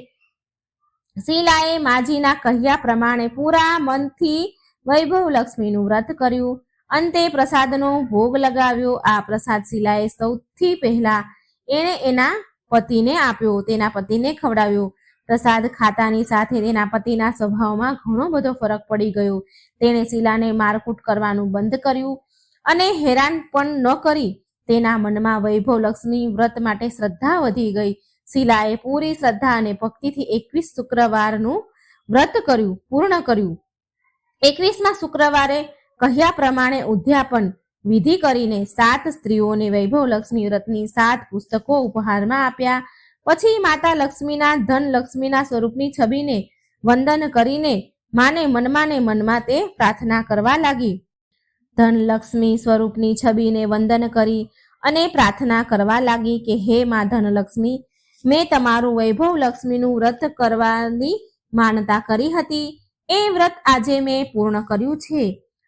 શીલાએ માજીના કહ્યા પ્રમાણે પૂરા મનથી વૈભવ લક્ષ્મીનું વ્રત કર્યું. અંતે પ્રસાદનો ભોગ લગાવ્યો. આ પ્રસાદ શીલાએ સૌથી પહેલા એણે એના પતિને આપ્યો, તેના પતિને ખવડાવ્યો. પ્રસાદ ખાતાની સાથે તેના પતિના સ્વભાવમાં ઘણો બધો ફરક પડી ગયો. તેણે શીલાને મારકૂટ કરવાનું બંધ કર્યું અને હેરાન પણ ન કરી. તેના મનમાં વૈભવ લક્ષ્મી વ્રત માટે શ્રદ્ધા વધી ગઈ. શીલાએ પૂરી શ્રદ્ધા અને ભક્તિથી 21 શુક્રવારનું વ્રત પૂર્ણ કર્યું. 21મા શુક્રવારે કહ્યા પ્રમાણે ઉદ્યાપન વિધિ કરીને 7 સ્ત્રીઓને વૈભવ લક્ષ્મી વ્રતની 7 પુસ્તકો ઉપહારમાં આપ્યા. પછી માતા લક્ષ્મીના ધન લક્ષ્મીના સ્વરૂપની છબીને વંદન કરીને માને મનમાં તે પ્રાર્થના કરવા લાગી. ધન લક્ષ્મી સ્વરૂપની છબીને વંદન કરી અને પ્રાર્થના કરવા લાગી કે હે મા ધનલક્ષ્મી, મેં તમારું વૈભવ લક્ષ્મીનું વ્રત કરવાની માનતા કરી હતી. એ વ્રત આજે મેં પૂર્ણ કર્યું છે.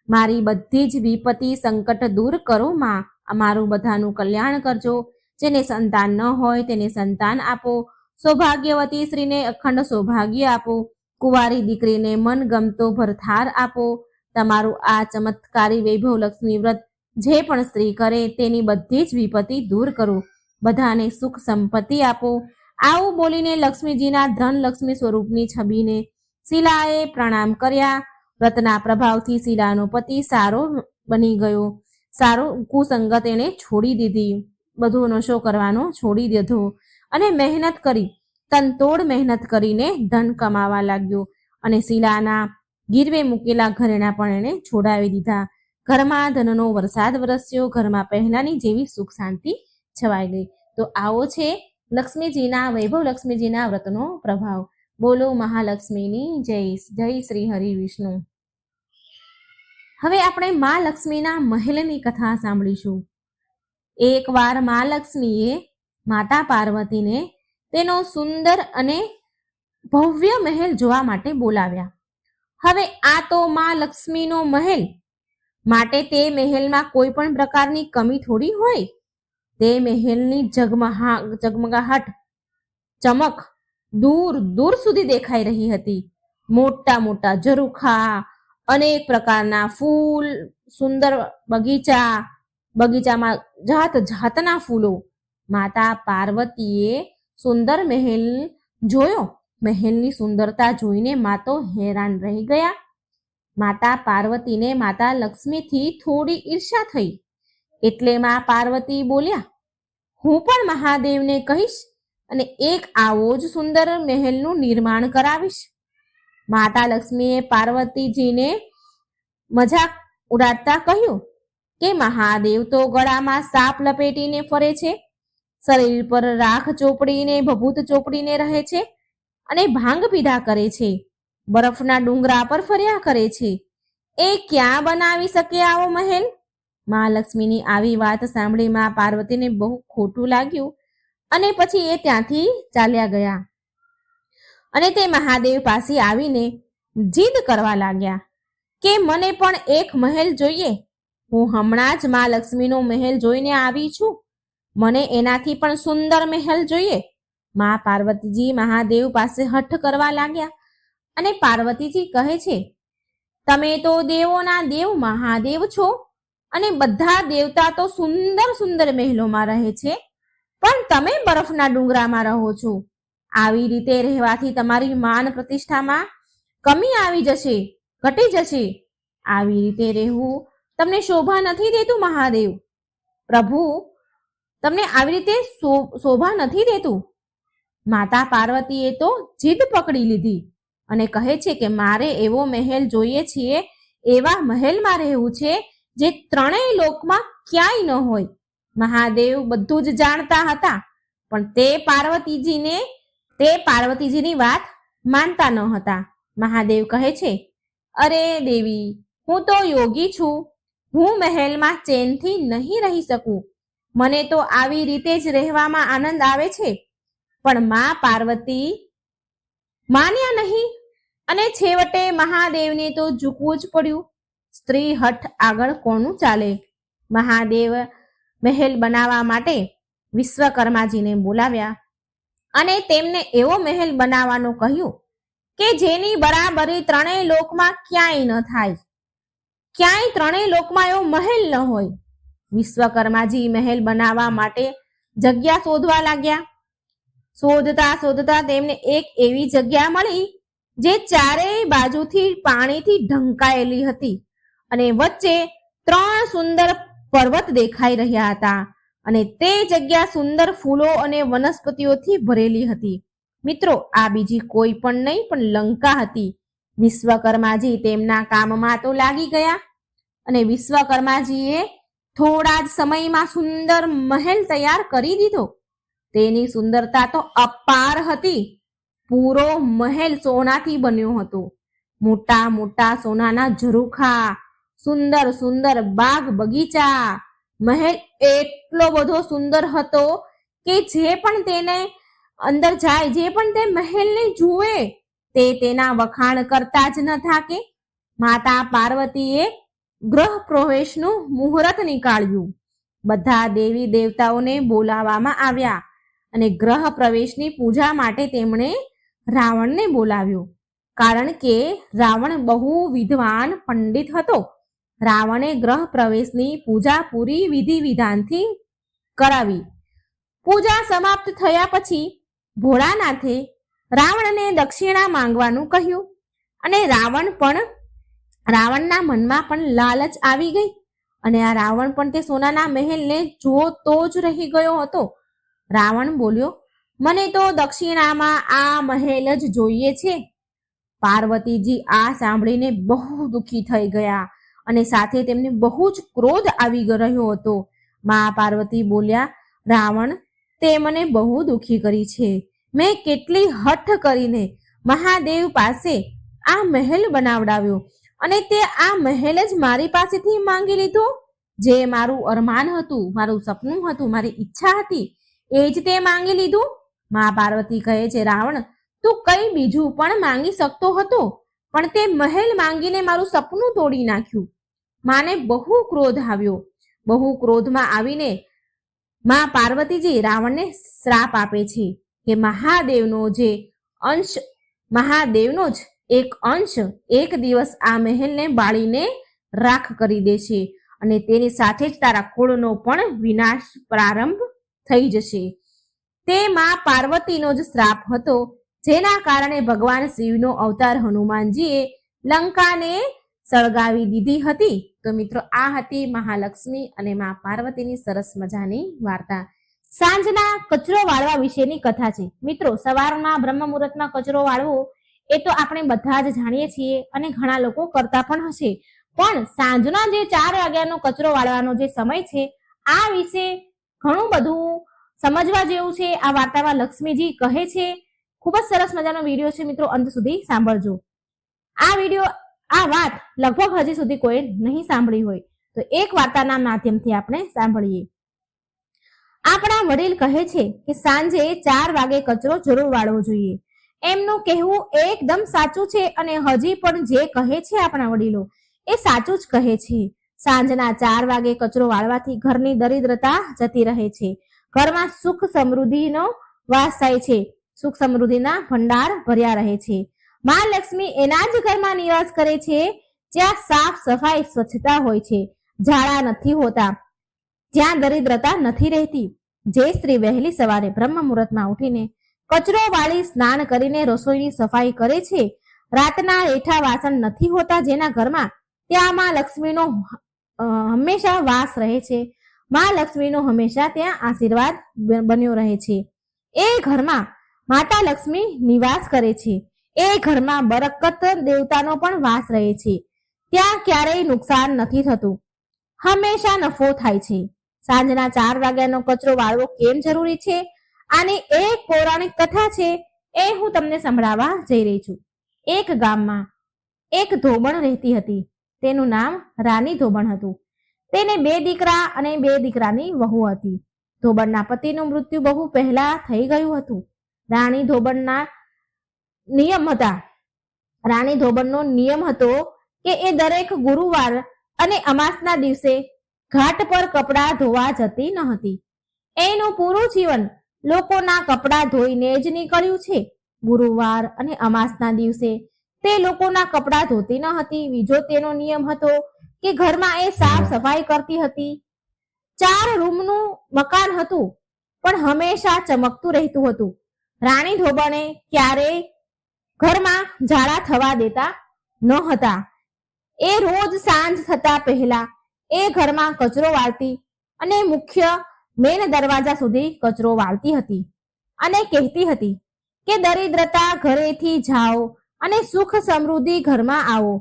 મારી બધી જ વિપત્તિ સંકટ દૂર કરો માં. અમારું બધાનું કલ્યાણ કરજો. જેને સંતાન ન હોય તેને સંતાન આપો. સૌભાગ્યવતી સ્ત્રીને અખંડ સૌભાગ્ય આપો. કુંવારી દીકરીને મન ગમતો ભરથાર આપો. તમારું આ ચમત્કારી વૈભવ લક્ષ્મી વ્રત જે પણ સ્ત્રી કરે તેની બધી જ વિપત્તિ દૂર કરો. બધાને સુખ સંપત્તિ આપો. આવું બોલીને લક્ષ્મીજીના ધન લક્ષ્મી સ્વરૂપની છબીને શીલાએ પ્રણામ કર્યા. વ્રતના પ્રભાવથી શીલાનો પતિ સારો બની ગયો. સારો કુસંગત એને છોડી દીધી. બધો નશો કરવાનો છોડી દીધો અને મહેનત કરી, તનતોડ મહેનત કરીને ધન કમાવા લાગ્યો અને શીલાના ગીરવે મૂકેલા ઘરેણા પણ એણે છોડાવી દીધા. ઘરમાં ધનનો વરસાદ વરસ્યો. ઘરમાં પહેલાની જેવી સુખ શાંતિ છવાઈ ગઈ. તો આવો છે લક્ષ્મીજીના વૈભવ લક્ષ્મીજીના વ્રતનો પ્રભાવ. બોલો મહાલક્ષ્મીની જય. જય શ્રી હરિ વિષ્ણુ. હવે આપણે મા લક્ષ્મીના મહેલની કથા સાંભળીશું. એકવાર મા લક્ષ્મીએ માતા પાર્વતીને તેનો સુંદર અને ભવ્ય મહેલ જોવા માટે બોલાવ્યા. હવે આ તો મા લક્ષ્મીનો મહેલ, માટે તે મહેલમાં કોઈ પણ પ્રકારની કમી થોડી હોય. તે મહેલની ઝગમગાહટ, ચમક દૂર દૂર સુધી દેખાઈ રહી હતી. મોટા મોટા ઝરૂખા, અનેક પ્રકારના ફૂલ, સુંદર બગીચામાં જાત જાતના ફૂલો. માતા પાર્વતીએ સુંદર મહેલ જોયો. મહેલની સુંદરતા જોઈને મા તો હેરાન રહી ગયા. માતા પાર્વતીને માતા લક્ષ્મીથી થોડી ઈર્ષ્યા થઈ એટલે માં પાર્વતી બોલ્યા, હું પણ મહાદેવને કહીશ અને એક આવો જ સુંદર મહેલનું નિર્માણ કરાવીશ. માતા લક્ષ્મીએ પાર્વતીજીને મજાક ઉડાડતા કહ્યું કે મહાદેવ તો ગળામાં સાપ લપેટીને ફરે છે, શરીર પર રાખ ચોપડીને ભભૂત ચોપડીને રહે છે અને ભાંગ પીધા કરે છે, બરફના ડુંગરા પર ફર્યા કરે છે. એ ક્યાં બનાવી શકે આવો મહેલ? મા લક્ષ્મીની આવી વાત સાંભળી મા પાર્વતીને બહુ ખોટું લાગ્યું અને પછી એ ત્યાંથી ચાલ્યા ગયા અને તે મહાદેવ પાસે આવીને જીદ કરવા લાગ્યા કે મને પણ એક મહેલ જોઈએ. હું હમણાં જ મા લક્ષ્મીનો મહેલ જોઈને આવી છું, મને એનાથી પણ સુંદર મહેલ જોઈએ. મા પાર્વતીજી મહાદેવ પાસે હઠ કરવા લાગ્યા અને પાર્વતીજી કહે છે, તમે તો દેવોના દેવ મહાદેવ છો અને બધા દેવતા તો સુંદર સુંદર મહેલોમાં રહે છે, પણ તમે બરફના ડુંગરામાં રહો છો. આવી રીતે રહેવાથી તમારી માન પ્રતિષ્ઠામાં કમી આવી જશે, ઘટી જશે. આવી રીતે રહેવું તમને શોભા નથી દેતું મહાદેવ. પ્રભુ તમને આવી રીતે શોભા નથી દેતું. માતા પાર્વતીએ તો જીદ પકડી લીધી અને કહે છે કે મારે એવો મહેલ જોઈએ છીએ, એવા મહેલમાં રહેવું છે જે ત્રણેય લોકમાં ક્યાંય ન હોય. મહાદેવ બધું જ જાણતા હતા, પણ તે પાર્વતીજીની વાત માનતા ન હતા. મહાદેવ કહે છે, અરે દેવી, હું તો યોગી છું, હું મહેલમાં ચેનથી નહીં રહી શકું. મને તો આવી રીતે જ રહેવામાં આનંદ આવે છે. પણ મા પાર્વતી માન્યા નહીં અને છેવટે મહાદેવને તો ઝૂકવું જ પડ્યું. સ્ત્રી હઠ આગળ કોનું ચાલે? મહાદેવ મહેલ બનાવવા માટે વિશ્વકર્માજીને બોલાવ્યા અને તેમને એવો મહેલ બનાવવાનું કહ્યું કે જેની બરાબરી ત્રણેય લોકમાં ક્યાંય ન થાય, ક્યાંય ત્રણેય લોકમાં એવો મહેલ ન હોય. વિશ્વકર્માજી મહેલ બનાવવા માટે જગ્યા શોધવા લાગ્યા. શોધતા શોધતા તેમને એક એવી જગ્યા મળી જે ચારેય બાજુથી પાણીથી ઢંકાયેલી હતી અને વચ્ચે 3 સુંદર પર્વત દેખાઈ રહ્યા હતા અને તે જગ્યા સુંદર ફૂલો અને વનસ્પતિઓથી ભરેલી હતી. મિત્રો, આ બીજી કોઈ પણ નહીં પણ લંકા હતી. વિશ્વકર્માજી તેમના કામમાં તો લાગી ગયા અને વિશ્વકર્માજીએ થોડા જ સમયમાં સુંદર મહેલ તૈયાર કરી દીધો. તેની સુંદરતા તો અપાર હતી. પૂરો મહેલ સોનાથી બન્યો હતો. મોટા મોટા સોનાના ઝરૂખા, સુંદર સુંદર બાગ બગીચા. મહેલ એટલો બધો સુંદર હતો કે જે પણ તેને અંદર જાય, જે પણ તે મહેલને જુએ તે તેના વખાણ કરતા જ ન થાકે. માતા પાર્વતીએ ગૃહ પ્રવેશનું મુહૂર્ત નીકાળ્યું. બધા દેવી દેવતાઓને બોલાવવામાં આવ્યા અને ગ્રહ પ્રવેશની પૂજા માટે તેમણે રાવણને બોલાવ્યો, કારણ કે રાવણ બહુ વિદ્વાન પંડિત હતો. રાવણે ગ્રહ પ્રવેશની પૂજા પૂરી વિધિ વિધાનથી કરાવી. પૂજા સમાપ્ત થયા પછી ભોળાનાથે રાવણને દક્ષિણા માંગવાનું કહ્યું અને રાવણના મનમાં પણ લાલચ આવી ગઈ અને આ રાવણ પણ તે સોનાના મહેલને જોતો જ રહી ગયો હતો. રાવણ બોલ્યો, મને તો દક્ષિણામાં આ મહેલ જ જોઈએ છે. પાર્વતીજી આ સાંભળીને બહુ દુઃખી થઈ ગયા અને સાથે તેમને બહુ જ ક્રોધ આવી રહ્યો હતો. મા પાર્વતી બોલ્યા, રાવણ, તે મને બહુ દુઃખી કરી છે. મેં કેટલી હઠ કરીને મહાદેવ પાસે આ મહેલ બનાવડાવ્યો અને તે આ મહેલ જ મારી પાસેથી માંગી લીધો. જે મારું અરમાન હતું, મારું સપનું હતું, મારી ઈચ્છા હતી, એ જ તે માંગી લીધું. મા પાર્વતી કહે છે, રાવણ, તું કઈ બીજું પણ માંગી શકતો હતો, પણ તે મહેલ માંગીને મારું સપનું તોડી નાખ્યું. માને બહુ ક્રોધ આવ્યો. બહુ ક્રોધમાં આવીને મા પાર્વતીજી રાવણને શ્રાપ આપે છે કે મહાદેવનો જ એક અંશ એક દિવસ આ મહેલને બાળીને રાખ કરી દેશે અને તેની સાથે જ તારા કુળનો પણ વિનાશ પ્રારંભ થઈ જશે. તે મા પાર્વતીનો જ શ્રાપ હતો, જેના કારણે ભગવાન શિવનો અવતાર હનુમાનજીએ લંકાને સળગાવી દીધી હતી. તો મિત્રો આ હતી મહાલક્ષ્મી અને મા પાર્વતીની સરસ મજાની વાર્તા. સાંજના કચરો વાળવા વિશેની કથા છે. મિત્રો સવારમાં બ્રહ્મ મુહૂર્તમાં કચરો વાળવો એ તો આપણે બધા જ જાણીએ છીએ અને ઘણા લોકો કરતા પણ હશે. પણ સાંજના જે 4 વાગ્યાનો કચરો વાળવાનો જે સમય છે આ વિશે ઘણું બધું સમજવા જેવું છે. આ વાર્તામાં લક્ષ્મીજી કહે છે. ખૂબ જ સરસ મજાનો વિડીયો છે મિત્રો, અંત સુધી સાંભળજો. આ વાત લગભગ હજી સુધી કોઈ નહીં સાંભળી હોય તો એક વાર્તાના માધ્યમથી આપણે સાંભળીએ. આપણા વડીલ કહે છે કે સાંજે 4 વાગે કચરો જરૂર વાળવો જોઈએ. એમનું કહેવું એકદમ સાચું છે અને હજી પણ જે કહે છે આપણા વડીલો એ સાચું જ કહે છે. સાંજના 4 વાગે કચરો વાળવાથી ઘરની દરિદ્રતા જતી રહે છે. ઘરમાં સુખ સમૃદ્ધિનો વાસ થાય છે. સુખ સમૃદ્ધિના ભંડાર ભર્યા રહે છે. મા લક્ષ્મી એના જ ઘરમાં નિવાસ કરે છે જ્યાં સાફ સફાઈ સ્વચ્છતા હોય છે, ઝાડા નથી હોતા, જ્યાં દરિદ્રતા નથી રહેતી. જે સ્ત્રી વહેલી સવારે બ્રહ્મ મુહૂર્તમાં ઉઠીને કચરો વાળી સ્નાન કરીને રસોઈની સફાઈ કરે છે, રાતના રેઠા વાસણ નથી હોતા જેના ઘરમાં, ત્યાં મા લક્ષ્મીનો હંમેશા વાસ રહે છે. મા લક્ષ્મીનો હંમેશા ત્યાં આશીર્વાદ બન્યો રહે છે. એ ઘરમાં માતા લક્ષ્મી નિવાસ કરે છે. એ ઘરમાં બરકત દેવતાનો પણ વાસ રહે છે. ત્યાં ક્યારેય નુકસાન નથી થતું, હંમેશા નફો થાય છે. સાંજના 4 વાગ્યાનો કચરો વાળવો કેમ જરૂરી છે આની એક પૌરાણિક કથા છે, એ હું તમને સંભળાવવા જઈ રહી છું. એક ગામમાં એક ધોબણ રહેતી હતી. તેનું નામ રાની ધોબણ હતું. તેને 2 દીકરા અને 2 દીકરાની વહુ હતી. ધોબણના પતિનું મૃત્યુ બહુ પહેલા થઈ ગયું હતું. રાણી ધોબણના નિયમ હતા. રાણી ધોબણનો નિયમ હતો કે એ દરેક ગુરુવાર અને અમાસના દિવસે ઘાટ પર કપડાં ધોવા જતી ન હતી. એનું પૂરું જીવન લોકોના કપડાં ધોઈને જ નીકળ્યું છે. ગુરુવાર અને અમાસના દિવસે તે લોકોના કપડાં ધોતી ન હતી. બીજો તેનો નિયમ હતો કે ઘરમાં એ સાફ સફાઈ કરતી હતી. 4 રૂમનું મકાન હતું પણ હંમેશા ચમકતું રહેતું હતું. રાણી ધોબણે ક્યારેય ઘરમાં ઝાડા થવા દેતા ન હતા. એ રોજ સાંજ થતા પહેલા એ ઘરમાં કચરો વાળતી અને મુખ્ય મેન દરવાજા સુધી કચરો વાળતી હતી અને કહેતી હતી કે દરિદ્રતા ઘરેથી જાઓ અને સુખ સમૃદ્ધિ ઘરમાં આવો.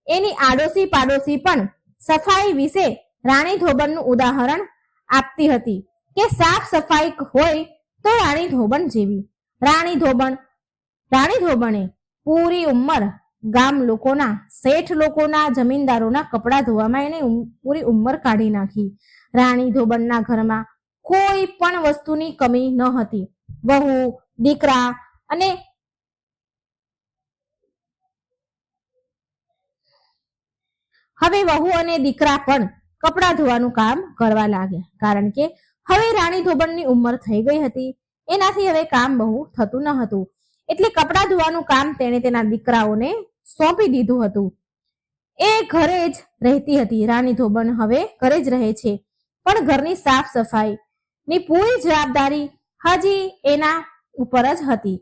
એની આડોશી પાડોશી પણ સફાઈ વિશે રાણી ધોબણનું ઉદાહરણ આપતી હતી કે સાફ સફાઈ હોય તો રાણી ધોબણ જેવી. રાણી ધોબણે પૂરી ઉંમર ગામ લોકોના, શેઠ લોકોના, જમીનદારોના કપડા ધોવામાં એને પૂરી ઉંમર કાઢી નાખી. રાણી ધોબણના ઘરમાં કોઈ પણ વસ્તુની કમી ન હતી. વહુ, દીકરા અને હવે વહુ અને દીકરા પણ કપડા ધોવાનું કામ કરવા લાગ્યા, કારણ કે હવે રાણી ધોબણની ઉંમર થઈ ગઈ હતી. એનાથી હવે કામ બહુ થતું ન હતું. એટલે કપડા ધોવાનું કામ તેણે તેના દીકરાઓને સોંપી દીધું હતું. એ ઘરે જ રહેતી હતી. રાણી ધોબણ હવે ઘરે જ રહે છે, પણ ઘરની સાફ સફાઈ ની પૂરી જવાબદારી હજી એના ઉપર જ હતી.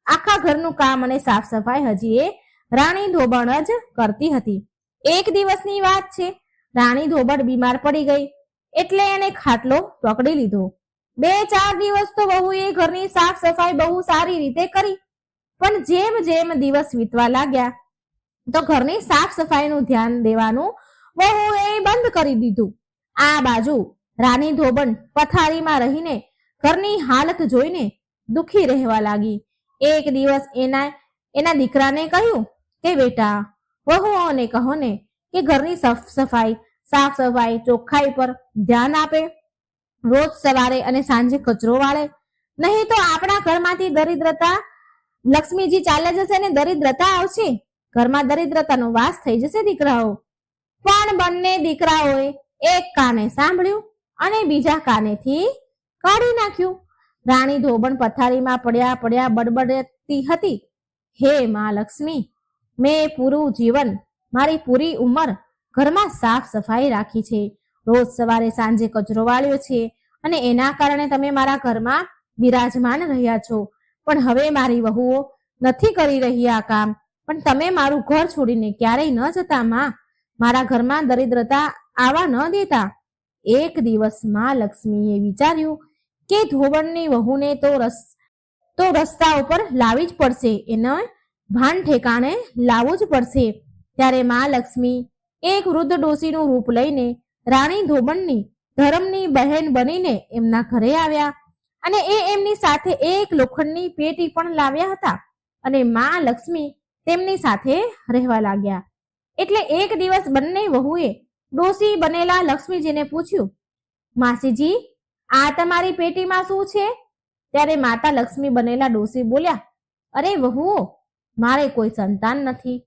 આખા ઘરનું કામ અને સાફ સફાઈ હજી એ રાણી ધોબણ જ કરતી હતી. એક દિવસની વાત છે, રાણી ધોબણ બીમાર પડી ગઈ એટલે એને ખાટલો પકડી લીધો. 2-4 દિવસ તો વહુએ ઘરની સાફ સફાઈ બહુ સારી રીતે કરી, પણ જેમ જેમ દિવસ વીતવા લાગ્યા તો ઘરની સાફ સફાઈનું ધ્યાન દેવાનું વહુએ બંધ કરી દીધું. આ બાજુ રાની ધોબણ પથારીમાં રહીને ઘરની હાલત જોઈને દુખી રહેવા લાગી. એક દિવસ એના દીકરાને કહ્યું કે બેટા, વહુઓને કહો ને કે ઘરની સાફ સફાઈ ચોખ્ખાઈ પર ધ્યાન આપે, રોજ સવારે અને સાંજે કચરો વાળે, નહીં તો આપણા ઘરમાંથી દરિદ્રતા, લક્ષ્મીજી ચાલે જશે ને દરિદ્રતા આવશે, ઘરમાં દરિદ્રતાનો વાસ થઈ જશે. દીકરાઓ પણ બંને દીકરાઓએ એક કાને સાંભળ્યું અને બીજા કાનેથી કાઢી નાખ્યું. રાણી ધોબણ પથારીમાં પડ્યા બડબડતી હતી, હે મા લક્ષ્મી, મેં પૂરું જીવન, મારી પૂરી ઉંમર ઘરમાં સાફ સફાઈ રાખી છે, રોજ સવારે સાંજે કચરો વાળ્યો છે અને એના કારણે તમે મારા ઘરમાં બિરાજમાન રહ્યા છો. પણ હવે મારી વહુઓ નથી કરી રહી આ કામ, પણ તમે મારું ઘર છોડીને ક્યારેય ન જતા માં. મારા ઘરમાં દરિદ્રતા આવવા ન દેતા. એક દિવસ માં લક્ષ્મીએ વિચાર્યું કે ધોબણની વહુને તો રસ્તા ઉપર લાવી જ પડશે, એને ભાન ઠેકાણે લાવવું જ પડશે. ત્યારે માં લક્ષ્મી એક વૃદ્ધ ડોશીનું રૂપ લઈને રાણી ધોબણની ધર્મની બહેન બનીને એમના ઘરે આવ્યા અને એમની સાથે એક લોખંડની પેટી પણ લાવ્યા હતા અને માં લક્ષ્મી તેમની સાથે રહેવા લાગ્યા. એટલે એક દિવસ બંને વહુએ ડોશી બનેલા લક્ષ્મીજીને પૂછ્યું, માસીજી, આ તમારી પેટીમાં શું છે? ત્યારે માતા લક્ષ્મી બનેલા ડોશી બોલ્યા, અરે વહુઓ, મારે કોઈ સંતાન નથી,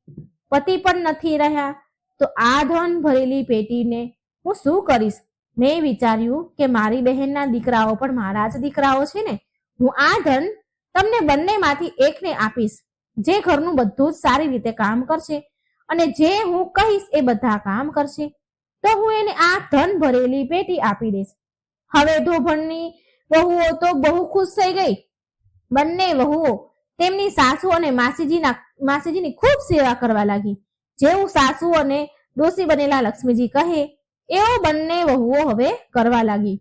પતિ પણ નથી રહ્યા, તો આ ધન ભરેલી પેટીને હું શું કરીશ? મેં વિચાર્યું કે મારી બહેનના દીકરાઓ પણ મારા જ દીકરાઓ છે ને, હું આ ધન તમને બંનેમાંથી એકને આપીશ, જે ઘરનું બધું જ સારી રીતે કામ કરશે અને જે હું કહીશ એ બધા કામ કરશે, તો હું એને આ ધન ભરેલી પેટી આપી દઈશ. હવે ધોબણની વહુઓ તો બહુ ખુશ થઈ ગઈ. બંને વહુઓ તેમની સાસુ અને માસીજીની ખૂબ સેવા કરવા લાગી. જેવું સાસુ અને ડોશી બનેલા લક્ષ્મીજી કહે એવો બંને વહુઓ હવે કરવા લાગી.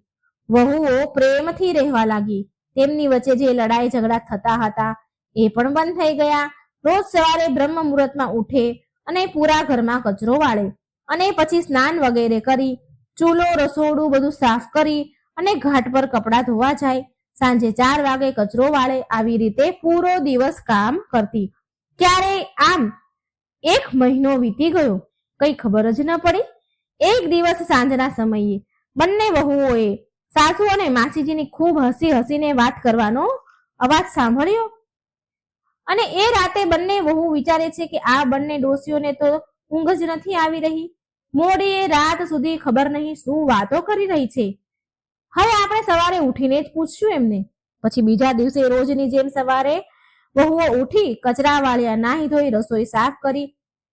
વહુઓ પ્રેમથી રહેવા લાગી. તેમની વચ્ચે જે લડાઈ ઝઘડા થતા હતા એ પણ બંધ થઈ ગયા. રોજ સવારે બ્રહ્મ મુહૂર્તમાં ઉઠે અને પૂરા ઘરમાં કચરો વાળે અને પછી સ્નાન વગેરે કરી ચૂલો રસોડું બધું સાફ કરી અને ઘાટ પર કપડાં ધોવા જાય. સાંજે 4 વાગે કચરો વાળે. આવી રીતે પૂરો દિવસ કામ કરતી. ક્યારે આમ 1 મહિનો વીતી ગયો, કઈ ખબર જ ન પડી. એક દિવસ સાંજના સમયે બંને વહુઓએ સાસુ અને માસીજીની ખૂબ હસીને વાત કરવાનો અવાજ સાંભળ્યો અને એ રાતે બંને વહુ વિચારે છે કે આ બંને ડોશીઓને તો ઊંઘ જ નથી આવી રહી. મોડી રાત સુધી ખબર નહીં શું વાતો કરી રહી છે. હવે આપણે સવારે ઉઠીને જ પૂછશું એમને. પછી બીજા દિવસે રોજની જેમ સવારે વહુઓ ઉઠી કચરા વાળ્યા, નાહી ધોઈ રસોઈ સાફ કરી.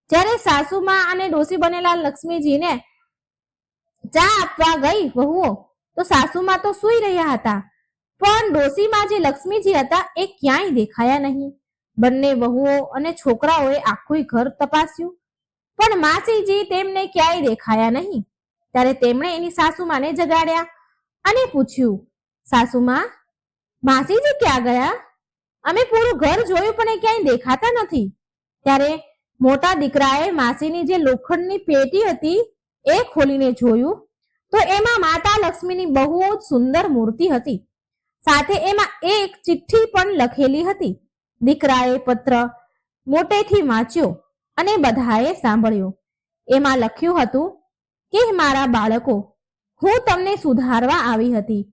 જ્યારે સાસુમાં અને ડોશી બનેલા લક્ષ્મીજીને ચા આપવા ગઈ વહુઓ, તો સાસુમાં તો સૂઈ રહ્યા હતા, પણ ડોશીમાં જે લક્ષ્મીજી હતા એ ક્યાંય દેખાયા નહીં. બંને વહુઓ અને છોકરાઓએ આખું ઘર તપાસ્યું, પણ માસીજી તેમને ક્યાંય દેખાયા નહીં. ત્યારે તેમણે એની સાસુમાને જગાડ્યા અને પૂછ્યું, સાસુમા, માસીજી ક્યાં ગયા? અમે પૂરું ઘર જોયું પણ એ ક્યાંય દેખાતા નથી. ત્યારે મોટા દીકરાએ માસીની જે લોખંડની પેટી હતી એ ખોલીને જોયું તો એમાં માતા લક્ષ્મીની બહુ જ સુંદર મૂર્તિ હતી. સાથે એમાં એક ચિઠ્ઠી પણ લખેલી હતી. દીકરાએ પત્ર મોટેથી વાંચ્યો અને બધાએ સાંભળ્યો. એમાં લખ્યું હતું કે મારા બાળકો, હું તમને સુધારવા આવી હતી.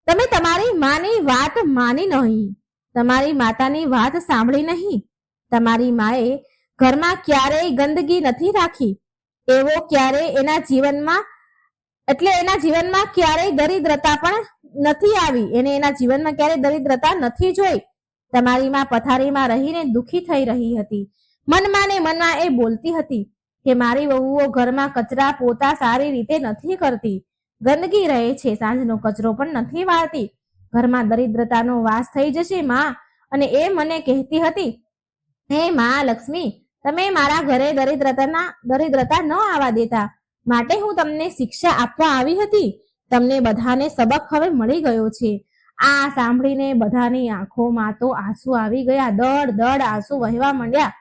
તમે તમારી માની વાત માની નહીં, તમારી માતાની વાત સાંભળી નહીં. તમારી માએ ઘરમાં ક્યારેય ગંદકી નથી રાખી, એવો ક્યારેય એના જીવનમાં ક્યારેય દરિદ્રતા પણ નથી આવી. એના જીવનમાં ક્યારેય દરિદ્રતા નથી જોઈ. તમારી માં પથારીમાં રહીને દુખી થઈ રહી હતી. મનમાં ને મનમાં એ બોલતી હતી કે મારી વહુઓ ઘરમાં કચરા પોતા સારી રીતે નથી કરતી, ગંદકી રહે છે, સાંજનો કચરો પણ નથી વાળતી. ઘરમાં દરિદ્રતાનો વાસ થઈ જશે માં. અને એ મને કહેતી હતી, હે માં લક્ષ્મી, તમે મારા ઘરે દરિદ્રતા ન આવવા દેતા, માટે હું તમને શિક્ષા આપવા આવી હતી. તમને બધાને સબક હવે મળી ગયો છે. આ સાંભળીને બધાની આંખોમાં તો આંસુ આવી ગયા. દડ આંસુ વહેવા માંડ્યા.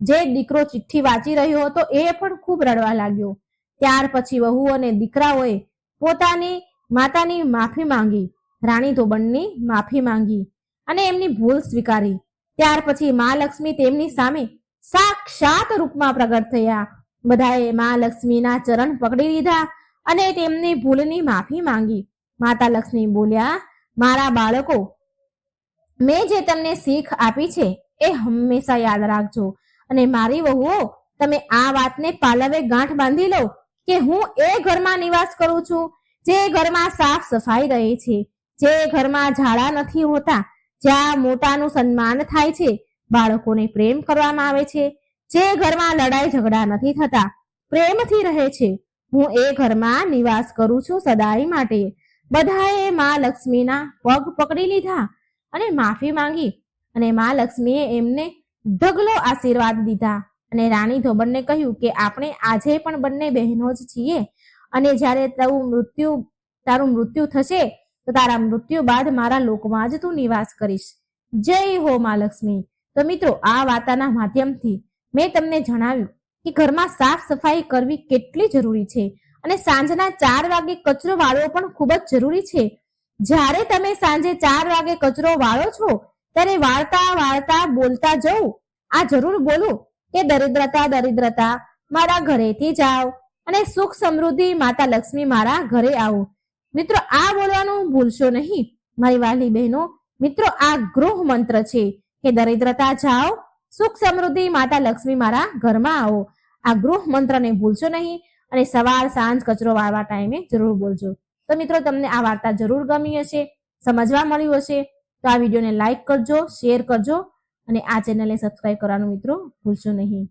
જે દીકરો ચિઠ્ઠી વાંચી રહ્યો હતો એ પણ ખૂબ રડવા લાગ્યો. ત્યાર પછી વહુ અને દીકરાઓએ પોતાની માતાની માફી માંગી, રાણી ધોબણની માફી માંગી અને એમની ભૂલ સ્વીકારી. ત્યાર પછી મા લક્ષ્મી તેમની સામે સાક્ષાત રૂપમાં પ્રગટ થયા. બધાએ મા લક્ષ્મીના ચરણ પકડી લીધા અને તેમની ભૂલની માફી માંગી. માતા લક્ષ્મી બોલ્યા, મારા બાળકો, મેં જે તમને શીખ આપી છે એ હંમેશા યાદ રાખજો અને મારી વહુઓ, તમે આ વાતને પાલવે ગાંઠ બાંધી લો કે હું એ ઘરમાં નિવાસ કરું છું જે ઘરમાં સાફ સફાઈ રહે છે, જે ઘરમાં ઝાડા નથી હોતા, જ્યાં મોટાનું સન્માન થાય છે, બાળકોને પ્રેમ કરવામાં આવે છે, જે ઘરમાં લડાઈ ઝઘડા નથી થતા, પ્રેમથી રહે છે. હું એ ઘરમાં નિવાસ કરું છું સદાય માટે. બધાએ મા લક્ષ્મીના પગ પકડી લીધા અને માફી માંગી અને મા લક્ષ્મીએ એમને ઢગલો આશીર્વાદ દીધા અને રાણી ધોબણને કહ્યું કે આપણે આજે પણ બંને બહેનો જ છીએ અને જ્યારે તારું મૃત્યુ થશે તો તારા મૃત્યુ બાદ મારા લોકમાં જ તું નિવાસ કરીશ. જય હો મા લક્ષ્મી. તો મિત્રો, આ વાર્તાના માધ્યમથી મેં તમને જણાવ્યું કે ઘરમાં સાફ સફાઈ કરવી કેટલી જરૂરી છે અને સાંજના 4 વાગે કચરો વાળવો પણ ખૂબ જ જરૂરી છે. જ્યારે તમે સાંજે 4 વાગે કચરો વાળો છો ત્યારે વાળતા વાળતા બોલતા જવું. આ જરૂર બોલો કે દરિદ્રતા દરિદ્રતા મારા ઘરેથી જાઓ અને સુખ સમૃદ્ધિ માતા લક્ષ્મી મારા ઘરે આવો. મિત્રો, આ બોલવાનું ભૂલશો નહીં મારી વાલી બહેનો. મિત્રો, આ ગૃહ મંત્ર છે કે દરિદ્રતા જાઓ, સુખ સમૃદ્ધિ માતા લક્ષ્મી મારા ઘરમાં આવો. આ ગૃહ મંત્રને ભૂલશો નહીં અને સવાર સાંજ કચરો વાળવા ટાઈમે જરૂર બોલજો. તો મિત્રો, તમને આ વાર્તા જરૂર ગમી હશે, સમજવા મળ્યું હશે. તો આ વિડીયોને લાઈક કરજો, શેર કરજો અને આ ચેનલને સબસ્ક્રાઇબ કરવાનું મિત્રો ભૂલશો નહીં.